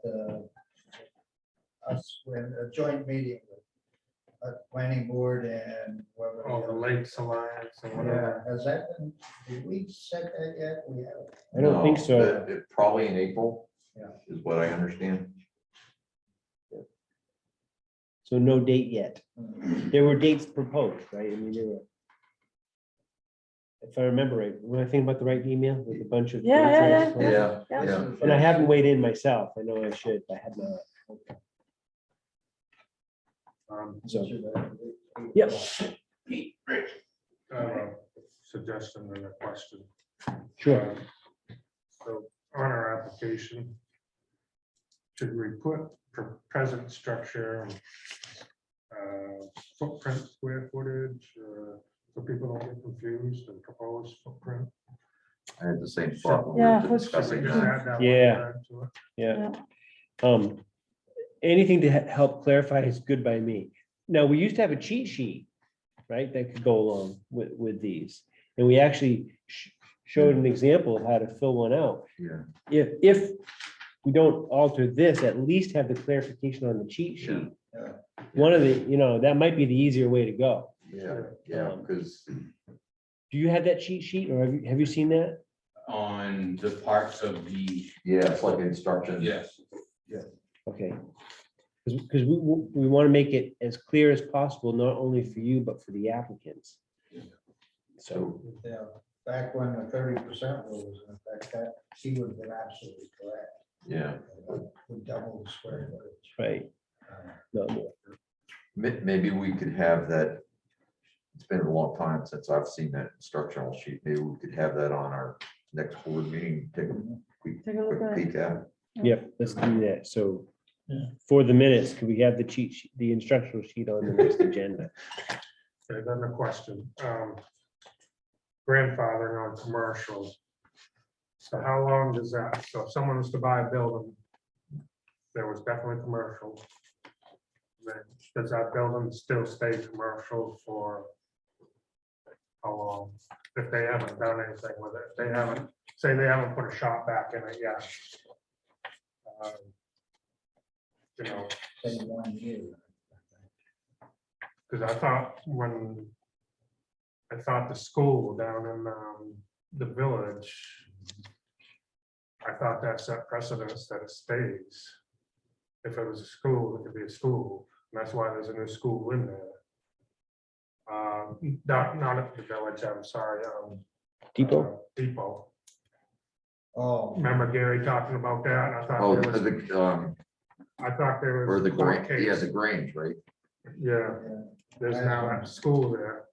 us, when a joint meeting with planning board and whoever. Oh, the Lakes Alliance and Yeah, whatever. has that been, did we set that yet? We haven't. I don't think No, so. Probably in April. Yeah. Is what I understand. So no date yet. There were dates proposed, right? I mean, there were. If I remember right, when I think about the right email with a bunch of. Yeah. Yeah, Yeah. yeah. And I haven't weighed in myself. I know I should, but I had not. So, yep. Suggestion and a question. Sure. So on our application, should we put present structure, footprint, square footage, so people don't get confused, and proposed footprint? I had the same thought when we Yeah, were what's- discussing Just that. add that one Yeah. tag to it. Yeah. Anything to help clarify is good by me. Now, we used to have a cheat sheet, right, that could go along with these. And we actually showed an example of how to fill one out. Yeah. If we don't alter this, at least have the clarification on the cheat Yeah. sheet. Yeah. One of the, that might be the easier way to go. Yeah, because Do you have that cheat sheet or have you seen that? On the parts of the, yeah, it's like instructions. yes, Okay. Because we want to make it as clear as possible, not only for you, but for the applicants. So, Yeah, back when the 30% rule was in effect, that he would have been absolutely correct. Yeah, We double the square footage. right. No more. maybe we could have that. It's been a long time since I've seen that instructional sheet. Maybe we could have that on our next board meeting, take a quick Take a look at it. peek at it. Yep, let's do that. So Yeah. for the minutes, could we have the cheat sheet, the instructional sheet on the next agenda? Okay, then the question, grandfathering on commercials. So how long does that, so if someone was to buy a building, there was definitely commercial. Then does that building still stay commercial for how long? If they haven't done anything with it, if they haven't, say they haven't put a shop back in it yet. You know, Say 1 year. because I thought the school down in the village, I thought that set precedence that it stays. If it was a school, it could be a school, and that's why there's a new school in there. Not at the village, I'm sorry. Depot? Depot. Oh, Remember Gary talking about that? I Oh, thought there was, the, I thought there or was the a court Grange, yeah, case. the Grange, right? Yeah, yeah. there's now a school there.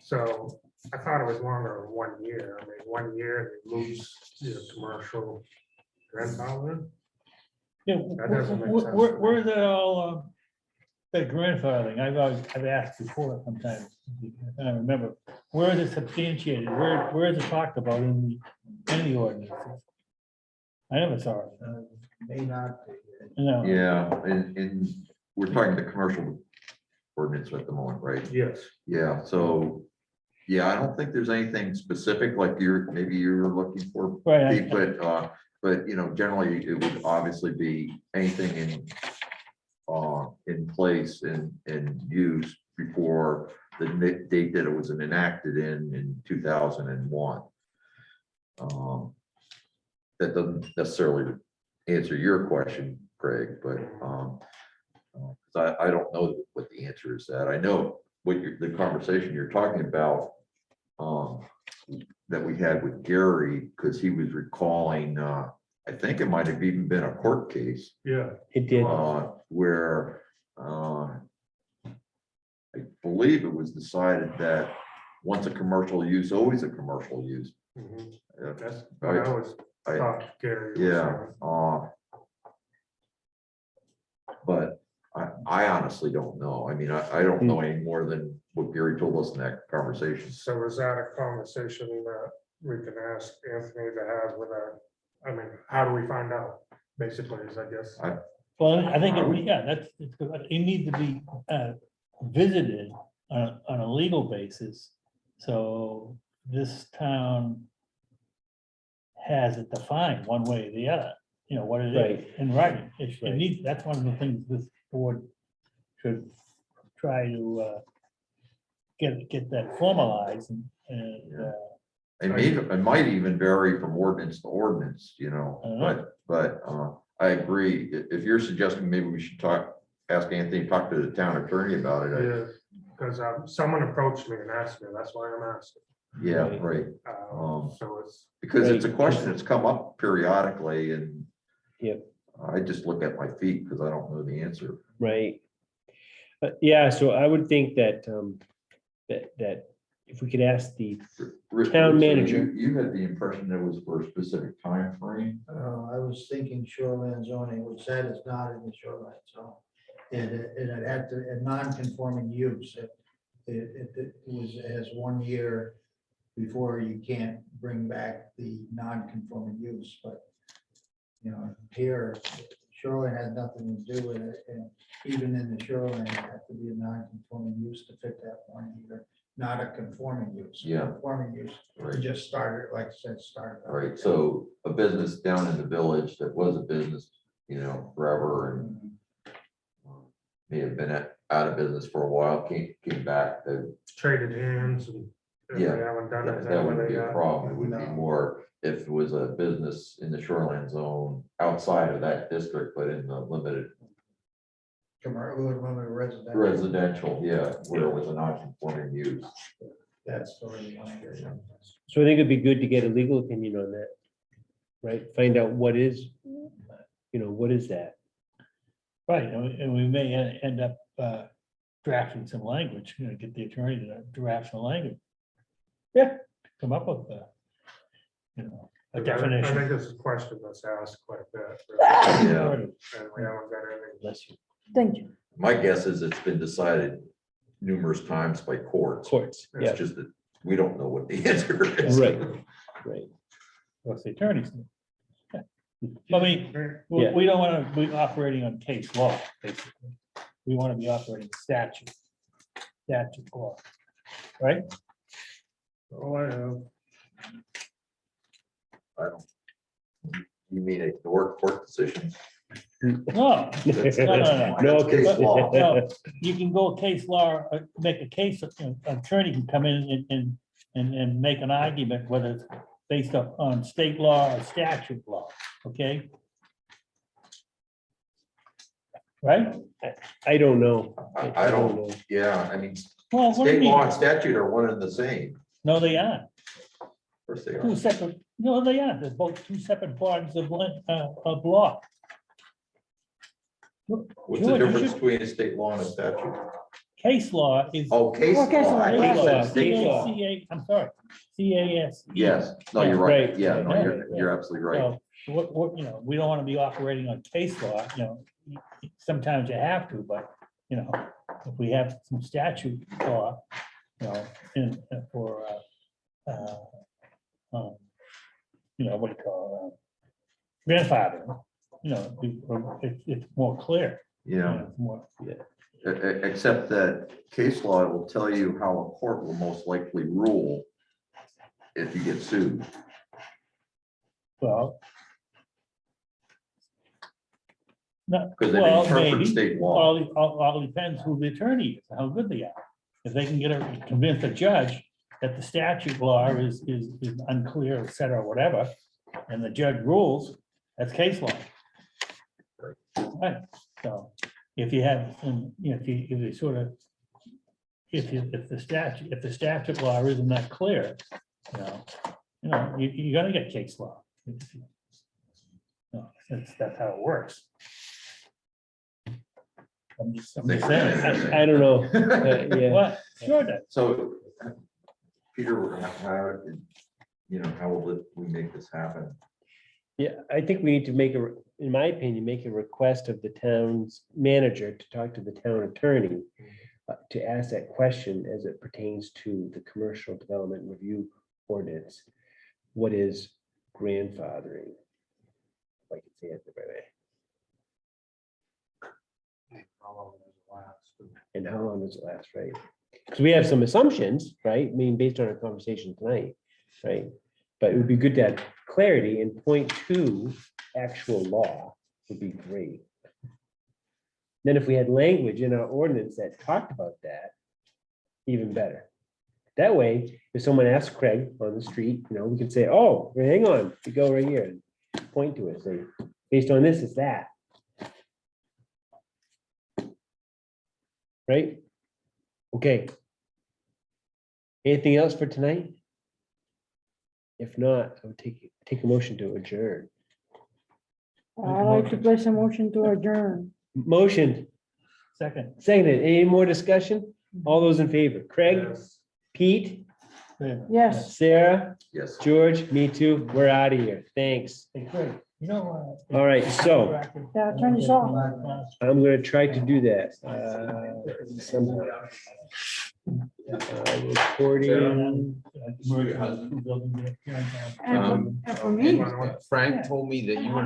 So I thought it was longer than 1 year. I mean, 1 year, they lose your commercial grandfather. Yeah, That doesn't make sense. where is that all, that grandfathering, I've asked before sometimes, and I remember, where is it substantiated, where is it talked about in the ordinances? I never saw it, May not. no. Yeah, and we're talking the commercial ordinance at the moment, right? Yes. Yeah, so, yeah, I don't think there's anything specific like maybe you're looking for, Right, Pete, but, generally it would obviously be anything in place and use before the date that it was enacted in 2001. That doesn't necessarily answer your question, Greg, but, 'cause I don't know what the answer is that. I know what the conversation you're talking about, that we had with Gary, because he was recalling, I think it might have even been a court case, Yeah. It did. where, I believe it was decided that once a commercial use, always a commercial use. Mhm. Uh, That's what I was I- thought Gary was Yeah, saying. but I honestly don't know. I mean, I don't know any more than what Gary told us in that conversation. So is that a conversation that we can ask Anthony to have with how do we find out? Basically, is I guess. Well, I think, it needs to be visited on a legal basis. So this town has it defined one way or the other, what it is Right. in writing. It Right. needs, that's one of the things this board should try to get that formalized and. It might even vary from ordinance to ordinance, but I agree. If you're suggesting maybe we should ask Anthony, talk to the town attorney about it. Yeah, because someone approached me and asked me, that's why I'm asking. Yeah, right. So it's, Because it's a question that's come up periodically and Yep. I just look at my feet because I don't know the answer. Right. Yeah, so I would think that, that if we could ask the, Town manager. You had the impression that it was for a specific time frame. I was thinking shoreline zoning, which that is not in the shoreline zone. It had a non-conforming use. It has 1 year before you can't bring back the non-conforming use, but here shoreline has nothing to do with it, and even in the shoreline, it has to be a non-conforming use to fit that 1 year not a conforming use. Yeah. Conforming use, Right. you just started, like I said, started. All right, so a business down in the village that was a business, forever and may have been out of business for a while, came back, that Traded hands and if they Yeah, haven't done it. that wouldn't be a they, problem. It would be No. more if it was a business in the shoreline zone outside of that district, but in the limited Commercial, limited residential. residential, yeah, where it was a non-conforming use. That's the way you want to hear it. So I think it'd be good to get a legal opinion on that. Right? Find out what is, what is that? Right, and we may end up drafting some language, get the attorney to draft some language. Yeah, come up with a I definition. think this is a question that's asked quite a bit. Yeah, And we haven't got anything. Bless you. Thank you. my guess is it's been decided numerous times by courts. Courts, yeah, It's just that we don't know what the answer is. right, right. What's the attorney's? I mean, Yeah. we don't want to be operating on case law, basically. We want to be operating statute law, right? All I have. I don't. You mean ignore court decisions? No, no, no. No, Case law. No, you can go case law, make a case, attorney can come in and make an argument, whether it's based on state law or statute law, okay? Right? I don't know. I don't, yeah, I mean, Well, what do you state law and mean? statute are one and the same. No, they aren't. Of course they are. Two separate, no, they aren't. They're both two separate bodies of law. What's the George, you difference should- between a state law and a statute? Case law is. Oh, case Well, case law. law, I case thought you law, said state case law. I'm sorry, CAS. Yes, no, you're right. Right. Yeah, no, Yeah. you're absolutely right. So, what, we don't want to be operating on case law, sometimes you have to, but, if we have some statute law, for, what do you call, grandfather, it's more clear. Yeah, It's more- except that case law will tell you how a court will most likely rule if you get sued. Well. No, Because they well, interpret maybe. state law. All depends who the attorney is, how good they are. If they can convince a judge that the statute law is unclear, et cetera, whatever, and the judge rules, that's case law. Right, so if you have, if you sort of, if the statute law isn't that clear, you're gonna get case law. That's how it works. I'm just saying. I don't know. Yeah, What? Sure does. So, Peter, how will we make this happen? yeah, I think we need to in my opinion, make a request of the town's manager to talk to the town attorney to ask that question as it pertains to the commercial development review ordinance. What is grandfathering? If I can say it the right way. How long does it last? And how long does it last, right? Because we have some assumptions, right? I mean, based on our conversation tonight, right? But it would be good to have clarity, and point two, actual law would be great. Then if we had language in our ordinance that talked about that, even better. That way, if someone asks Craig on the street, we can say, oh, hang on, you go right here and point to it, say, based on this, it's that. Right? Okay. Anything else for tonight? If not, I would take a motion to adjourn. I'd like to place a motion to adjourn. Motion, Second. seconded. Any more discussion? All those in favor? Craig, Yes. Pete, Yes. Sarah, Yes. George, me too. We're out of here. Thanks. Hey, Craig, All right, so Yeah, turn this off. I'm gonna try to do that. Somehow. Recording. And for me. Frank told me that you were